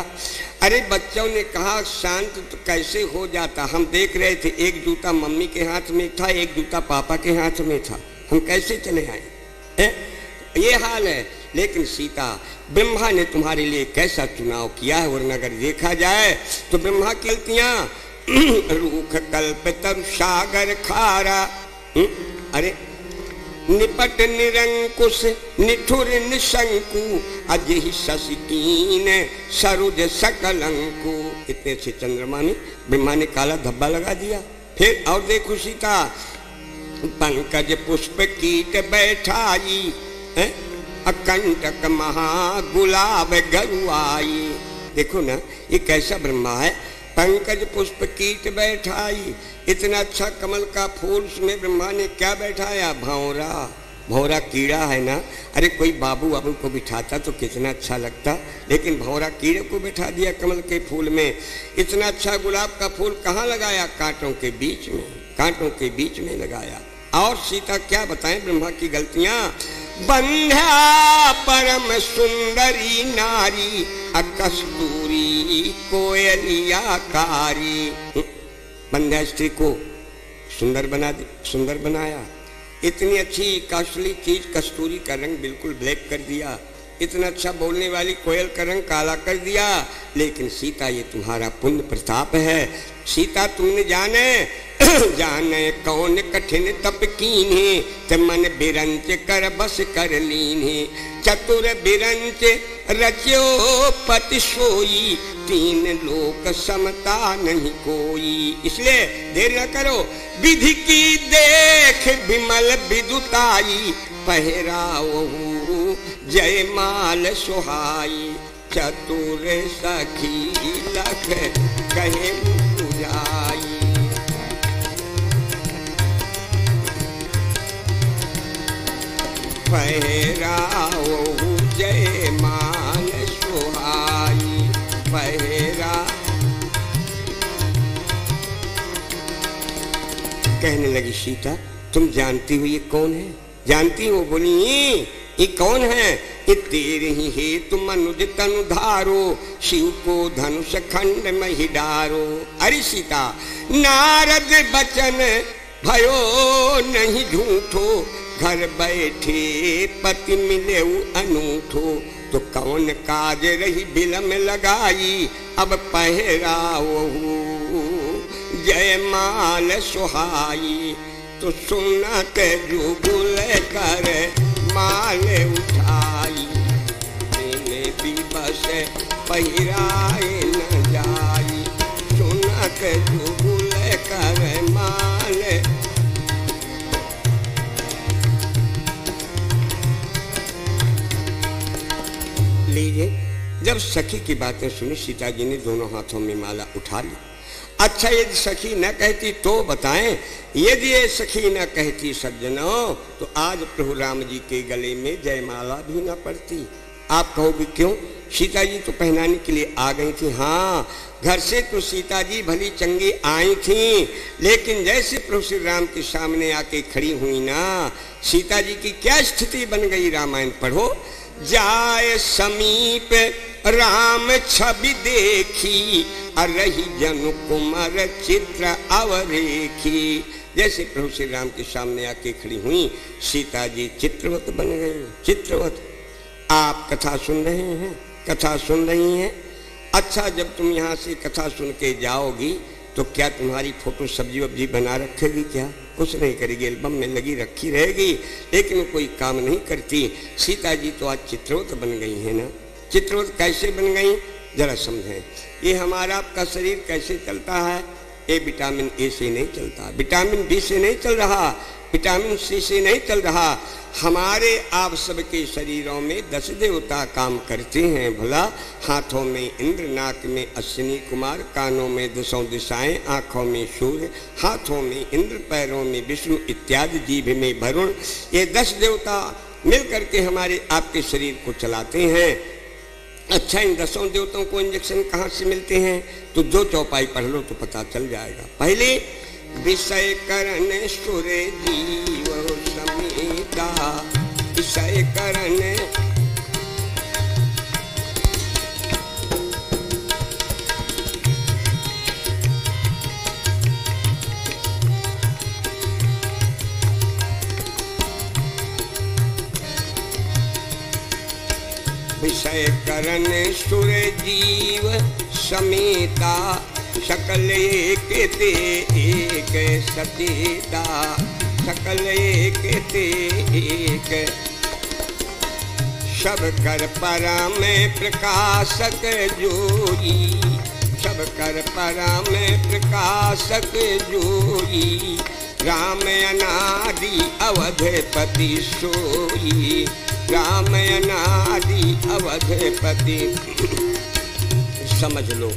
अरे बच्चों ने कहा शांत तो कैसे हो जाता, हम देख रहे थे एक जूता मम्मी के हाथ में था, एक जूता पापा के हाथ में था, हम कैसे चले आए? ये हाल है। लेकिन सीता, ब्रह्मा ने तुम्हारे लिए कैसा चुनाव किया है, वरना अगर देखा जाए तो ब्रह्मा की गलतियां रूख कल्प तब सागर खारा, अरे निपट निरंकुश निठुर निशंकु अजहि शशिकीन सरुज सकलंकु। इतने अच्छे चंद्रमा में ब्रह्मा ने काला धब्बा लगा दिया। फिर और देखो सीता, पंकज पुष्प कीट बैठाई अकंटक महागुलाब गरुआई। देखो ना ये कैसा ब्रह्मा है, पंकज पुष्प कीट बैठाई, इतना अच्छा कमल का फूल, उसमें ब्रह्मा ने क्या बैठाया, भौरा। भौरा कीड़ा है ना, अरे कोई बाबू बाबू को बिठाता तो कितना अच्छा लगता, लेकिन भौरा कीड़े को बिठा दिया कमल के फूल में। इतना अच्छा गुलाब का फूल कहाँ लगाया, कांटों के बीच में, कांटों के बीच में लगाया। और सीता क्या बताएं ब्रह्मा की गलतियां, बंध्या परम सुंदरी नारी अकस्तूरी कोयलिया कारी। बंध्या स्त्री को सुंदर सुंदर बनाया, इतनी अच्छी कास्टली चीज कस्तूरी का रंग बिल्कुल ब्लैक कर दिया, इतना अच्छा बोलने वाली कोयल का रंग काला कर दिया। लेकिन सीता ये तुम्हारा पुण्य प्रताप है। सीता तुमने जाने जाने कौन कठिन तप कीन्हे, ते मन बिरंच कर बस कर लीन्हे। चतुर बिरंच रच्यो पति सोई, तीन लोक समता नहीं कोई। इसलिए देर न करो, विधि की देख विमल विदुताई, पहराओ जयमाल सुहाई। चतुर सखी लख कहे पुजाई, पहराओ जयमाल सुहाई। पहरा कहने लगी सीता, तुम जानती हो ये कौन है, जानती हो? बोली ये कौन है? ये तेरे ही हेतु मनुज तनु धारो, शिव को धनुष खंड में ही डारो। अरे सीता, नारद बचन भयो नहीं झूठो, घर बैठे पति मिले अनूठो। तो कौन काज रही बिलम लगाई, अब पहराओ जयमाल सुहाई। तो सुना के जुगुल कर माल उठाई, मैंने भी बस पहिराए न जाई। सुना के जुगुल कर माल, लीजिए। जब सखी की बातें सुनी, सीता जी ने दोनों हाथों में माला उठा ली। अच्छा, यदि सखी न कहती तो बताएं, यदि ये सखी न कहती सज्जनों, तो आज प्रभु राम जी के गले में जयमाला भी न पड़ती। आप कहोगे क्यों? सीता जी तो पहनाने के लिए आ गई थी। हाँ, घर से तो सीता जी भली चंगी आई थी, लेकिन जैसे प्रभु श्री राम के सामने आके खड़ी हुई ना, सीता जी की क्या स्थिति बन गई, रामायण पढ़ो। जाए समीप राम छवि देखी, रही जनु कुमार चित्र अवरेखी। जैसे प्रभु श्री राम के सामने आके खड़ी हुई, सीता जी चित्रवत बन गई, चित्रवत। आप कथा सुन रहे हैं, कथा सुन रही हैं। अच्छा, जब तुम यहाँ से कथा सुन के जाओगी तो क्या तुम्हारी फोटो सब्जी वब्जी बना रखेगी? क्या कुछ नहीं करेगी, एल्बम में लगी रखी रहेगी, लेकिन वो कोई काम नहीं करती। सीता जी तो आज चित्रवत बन गई है ना। चित्रवत कैसे बन गई जरा समझें। ये हमारा आपका शरीर कैसे चलता है? ये विटामिन ए से नहीं चलता, विटामिन बी से नहीं चल रहा, विटामिन सी से नहीं चल रहा। हमारे आप सबके शरीरों में 10 देवता काम करते हैं भला। हाथों में इंद्र, नाक में अश्विनी कुमार, कानों में 10 दिशाएं, आँखों में सूर्य, हाथों में इंद्र, पैरों में विष्णु इत्यादि, जीभ में वरुण। ये 10 देवता मिलकर के हमारे आपके शरीर को चलाते हैं। अच्छा, इन 10 देवताओं को इंजेक्शन कहाँ से मिलते हैं? तो जो चौपाई पढ़ लो तो पता चल जाएगा। पहले विषय करण सुर जीव समीता, विषय करण भय करन सुर जीव समेता, सकल एक ते एक सतीता, सकल एक ते एक। सब कर परम प्रकाशक जोई, सब कर परम प्रकाशक जोई, राम अनादि अवधपति सोई, राम अनादि अवधपति। समझ लो,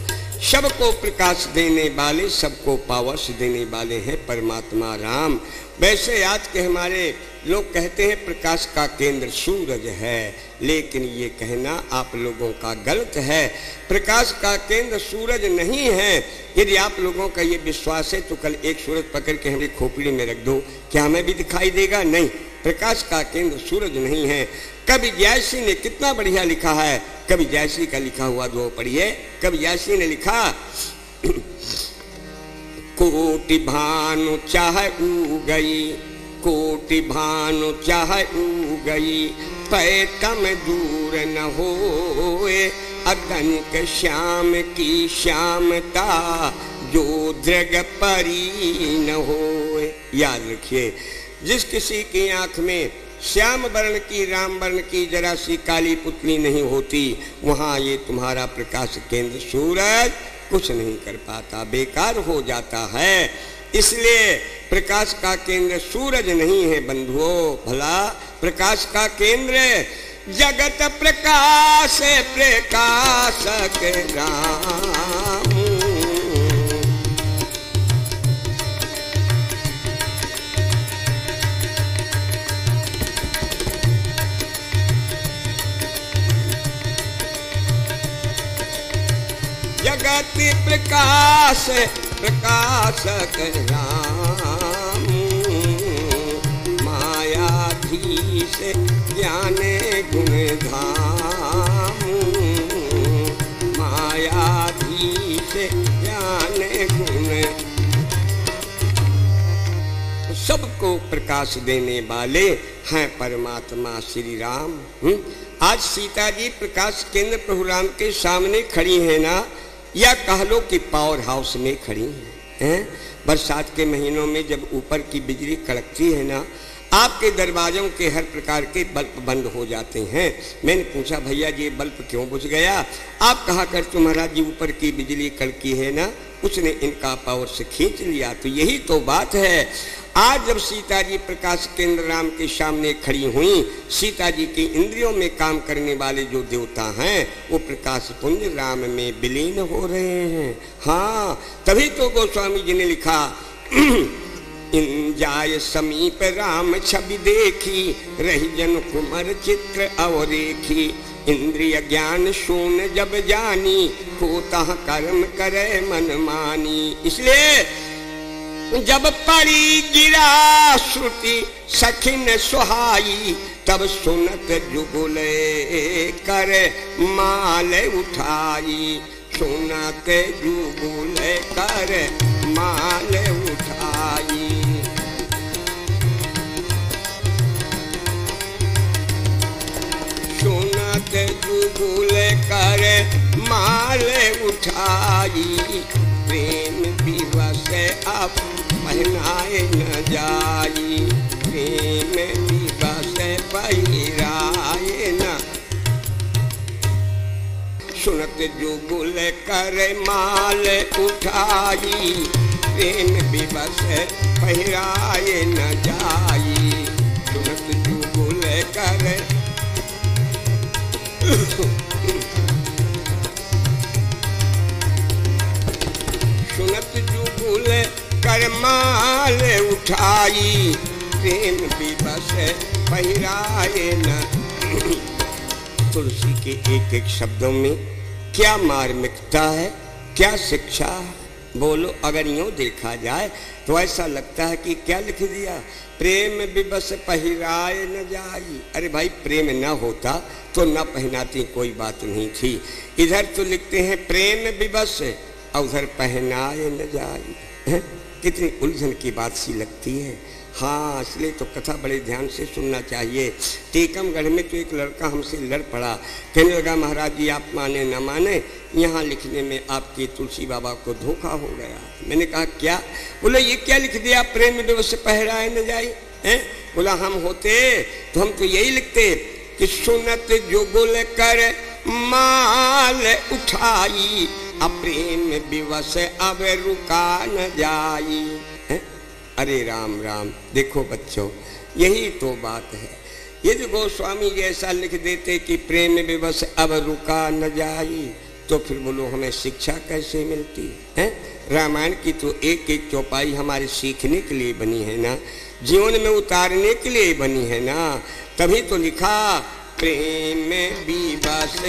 सबको प्रकाश देने वाले, सबको पावस देने वाले हैं परमात्मा राम। वैसे आज के हमारे लोग कहते हैं प्रकाश का केंद्र सूरज है, लेकिन ये कहना आप लोगों का गलत है। प्रकाश का केंद्र सूरज नहीं है। यदि आप लोगों का ये विश्वास है तो कल एक सूरज पकड़ के हमें खोपड़ी में रख दो, क्या हमें भी दिखाई देगा? नहीं, प्रकाश का केंद्र सूरज नहीं है। कवि जयसी ने कितना बढ़िया लिखा है, कवि जयसी का लिखा हुआ दो पढ़िए। कवि जयसी ने लिखा, कोटि भानु चाहे उगई, कोटि भानु चाहे उगई, पैतम दूर न होए, अगणिक श्याम की श्यामता, जो दृग परी न होए। याद रखिए, जिस किसी की आंख में श्याम वर्ण की, राम वर्ण की जरा सी काली पुतली नहीं होती, वहां ये तुम्हारा प्रकाश केंद्र सूरज कुछ नहीं कर पाता, बेकार हो जाता है। इसलिए प्रकाश का केंद्र सूरज नहीं है बंधुओं, भला प्रकाश का केंद्र जगत प्रकाश प्रकाशक राम। जगत प्रकाश प्रकाशक राम, मायाधीश ज्ञान गुण धाम, मायाधीश ज्ञान गुण। सबको प्रकाश देने वाले हैं परमात्मा श्री राम। आज सीता जी प्रकाश केंद्र प्रभु राम के सामने खड़ी है ना, या कह लो कि पावर हाउस में खड़ी हैं। बरसात के महीनों में जब ऊपर की बिजली कड़कती है ना, आपके दरवाजों के हर प्रकार के बल्ब बंद हो जाते हैं। मैंने पूछा, भैया जी बल्ब क्यों बुझ गया? आप कहा कर तुम्हारा जी ऊपर की बिजली कड़की है ना, उसने इनका पावर से खींच लिया। तो यही तो बात है। आज जब सीता जी प्रकाश केंद्र राम के सामने खड़ी हुई, सीता जी की इंद्रियों में काम करने वाले जो देवता हैं वो प्रकाश पुंज राम में विलीन हो रहे हैं। हाँ, तभी तो गोस्वामी जी ने लिखा, इन जाय समीप राम छवि देखी, रही जन कुमर चित्र अवरेखी, इंद्रिय ज्ञान शून्य जब जानी, होता कर्म करे मन मानी। इसलिए जब पड़ी गिरा श्रुति सखिन सुहाई, तब सुनत जुगुले कर माल उठाई, सुनत जुगुले कर माल उठाई। सुनत जुगुले कर माल उठाई, प्रेम दिवस अब पहनाए न जाई, प्रेम दिवस पहिराए न। सुनत जुगुल कर माल उठाई, प्रेम दिवस पहिराए न जाई, सुनत जुगुल कर। सुनत जुगुल कर माल उठाई, प्रेम विवश पहिराए न। तुलसी के एक एक शब्दों में क्या मार्मिकता है, क्या शिक्षा है, बोलो। अगर यूं देखा जाए तो ऐसा लगता है कि क्या लिख दिया, प्रेम विवश पहिराए न जाई। अरे भाई, प्रेम न होता तो न पहनाती, कोई बात नहीं थी। इधर तो लिखते हैं प्रेम विवश, और उधर पहनाए न जाई। कितनी उलझन की बात सी लगती है। हाँ, इसलिए तो कथा बड़े ध्यान से सुनना चाहिए। टीकमगढ़ में तो एक लड़का हमसे लड़ पड़ा, कहने लगा महाराज जी आप माने न माने, यहाँ लिखने में आपके तुलसी बाबा को धोखा हो गया। मैंने कहा क्या? बोले ये क्या लिख दिया, प्रेम दिवस पहराए न जाए हैं? बोला हम होते तो हम तो यही लिखते कि सुनत जुगुल कर माल उठाई, अप्रेम दिवस अब रुका न जाई। अरे राम राम, देखो बच्चों यही तो बात है। यदि गोस्वामी जी ऐसा लिख देते कि प्रेम दिवस अब रुका न जाई, तो फिर बोलो हमें शिक्षा कैसे मिलती है? रामायण की तो एक एक चौपाई हमारे सीखने के लिए बनी है ना, जीवन में उतारने के लिए बनी है ना। तभी तो लिखा प्रेम दिवस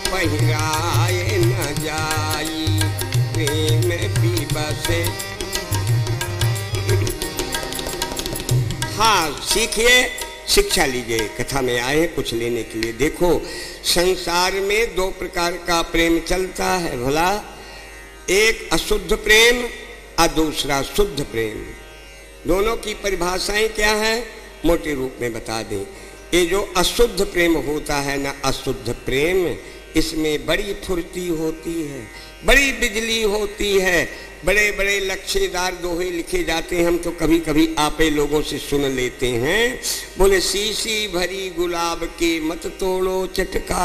पहिराए न जाई, प्रेम दिवस। हाँ, सीखिए, शिक्षा लीजिए। कथा में आए हैं कुछ लेने के लिए। देखो संसार में दो प्रकार का प्रेम चलता है भला, एक अशुद्ध प्रेम और दूसरा शुद्ध प्रेम। दोनों की परिभाषाएं क्या है मोटे रूप में बता दें। ये जो अशुद्ध प्रेम होता है ना, अशुद्ध प्रेम, इसमें बड़ी फुर्ती होती है, बड़ी बिजली होती है, बड़े बड़े लक्ष्यदार दोहे लिखे जाते हैं। हम तो कभी कभी आपे लोगों से सुन लेते हैं, बोले शीशी भरी गुलाब की मत तोड़ो चटका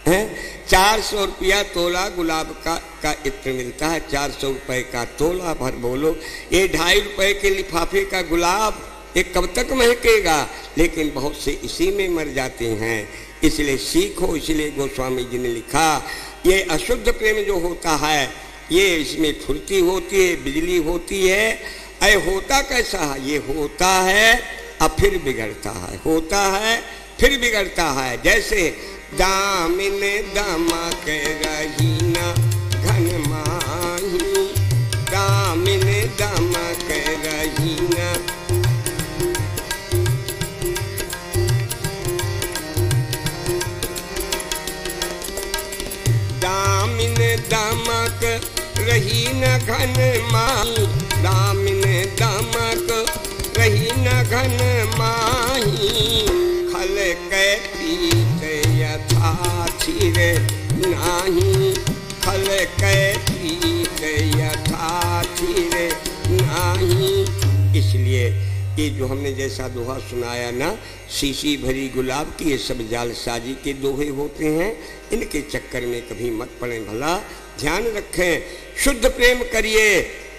है। 400 रुपया तोला गुलाब का इत्र मिलता है, 400 रुपए का तोला भर बोलो। ये 2.5 रुपए के लिफाफे का गुलाब ये कब तक महकेगा, लेकिन बहुत से इसी में मर जाते हैं। इसलिए सीखो, इसलिए गोस्वामी जी ने लिखा ये अशुद्ध प्रेम जो होता है ये इसमें फुर्ती होती है, बिजली होती है। अरे होता कैसा है? ये होता है और फिर बिगड़ता है, होता है फिर बिगड़ता है। जैसे दामिन दमक रहीना घन माही, दामिन दमक रहीना, दामिन दमक रही न घन माही, दामिन दमक रही न घन माही, खल के पीत यथा क्षीर नाही, खल के पीत यथा क्षीर नाही। इसलिए ये जो हमने जैसा दोहा सुनाया ना, शीशी भरी गुलाब की, ये सब जालसाजी के दोहे होते हैं। इनके चक्कर में कभी मत पड़े भला। ध्यान रखें, शुद्ध प्रेम करिए,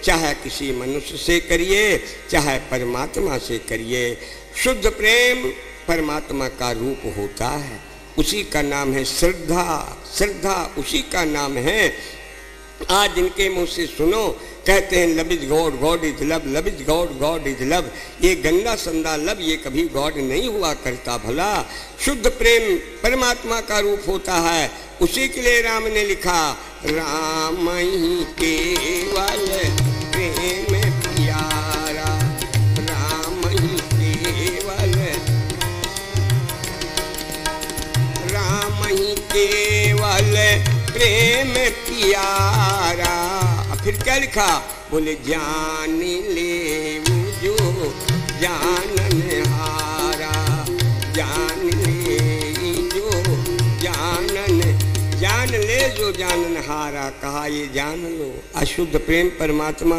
चाहे किसी मनुष्य से करिए चाहे परमात्मा से करिए। शुद्ध प्रेम परमात्मा का रूप होता है, उसी का नाम है श्रद्धा, श्रद्धा उसी का नाम है। आज इनके मुंह से सुनो, कहते हैं love is God, God is love, love is God, God is love. ये गंदा संदा लव ये कभी गॉड नहीं हुआ करता भला। शुद्ध प्रेम परमात्मा का रूप होता है, उसी के लिए राम ने लिखा राम ही केवल प्रेम प्यारा, राम ही केवल, राम ही केवल प्रेम प्यारा। फिर क्या लिखा? बोले जान ले जो जानन हारा, जान ले जो जानन, जान ले जो जानन हारा। कहा ये जान लो, अशुद्ध प्रेम परमात्मा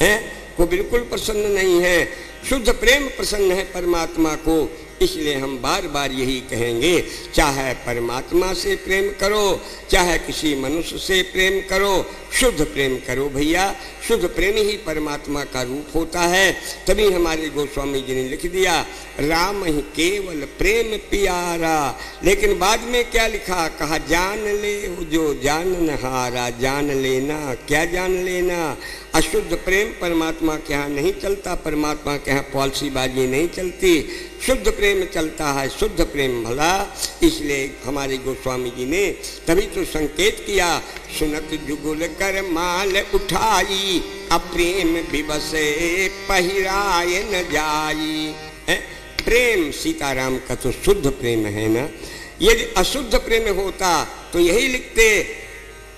है को बिल्कुल पसंद नहीं है, शुद्ध प्रेम पसंद है परमात्मा को। इसलिए हम बार बार यही कहेंगे, चाहे परमात्मा से प्रेम करो चाहे किसी मनुष्य से प्रेम करो, शुद्ध प्रेम करो भैया। शुद्ध प्रेम ही परमात्मा का रूप होता है। तभी हमारे गोस्वामी जी ने लिख दिया राम ही केवल प्रेम प्यारा। लेकिन बाद में क्या लिखा? कहा जान ले जो जानन हारा। जान लेना, क्या जान लेना? अशुद्ध प्रेम परमात्मा के यहाँ नहीं चलता, परमात्मा के यहाँ पॉलिसी बाजी नहीं चलती, शुद्ध प्रेम चलता है, शुद्ध प्रेम भला। इसलिए हमारे गोस्वामी जी ने तभी तो संकेत किया, सुनत जुगुल कर माल उठाई, अप्रेम विवसे पहिराए न जाई। प्रेम सीताराम का तो शुद्ध प्रेम है ना। यदि अशुद्ध प्रेम होता तो यही लिखते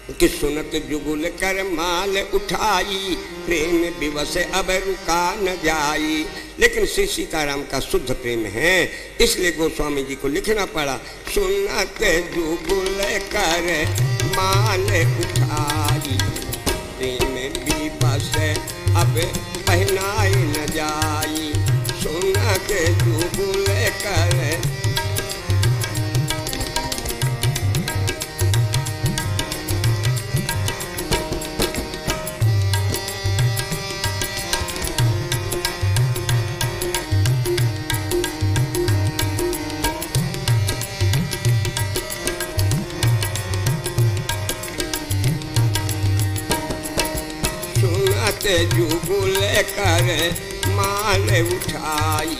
कि सुनत जुगुल कर माल उठाई, प्रेम विवश अब रुका न जाई। लेकिन श्री सीताराम का शुद्ध प्रेम है, इसलिए गोस्वामी जी को लिखना पड़ा, सुनत जुगुल कर माल उठाई, प्रेम विवश अब पहनाई न जाई। सुनत जुगुल कर जुगुल कर माल उठाई,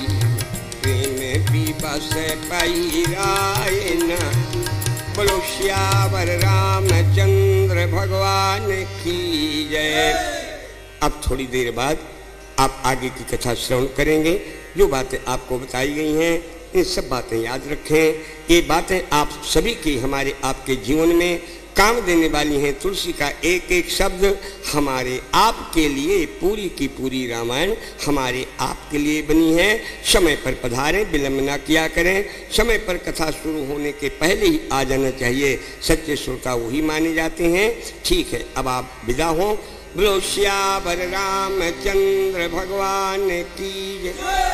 प्रेम विवश पैराए न। बोलो श्यावर रामचंद्र भगवान की जय। अब थोड़ी देर बाद आप आगे की कथा श्रवण करेंगे। जो बातें आपको बताई गई हैं, इन सब बातें याद रखें। ये बातें आप सभी की हमारे आपके जीवन में काम देने वाली हैं। तुलसी का एक एक शब्द हमारे आपके लिए, पूरी की पूरी रामायण हमारे आपके लिए बनी है। समय पर पधारें, विलंब ना किया करें। समय पर कथा शुरू होने के पहले ही आ जाना चाहिए। सच्चे श्रोता वही माने जाते हैं। ठीक है, अब आप विदा हों। बोलो श्यावर रामचंद्र भगवान की जय।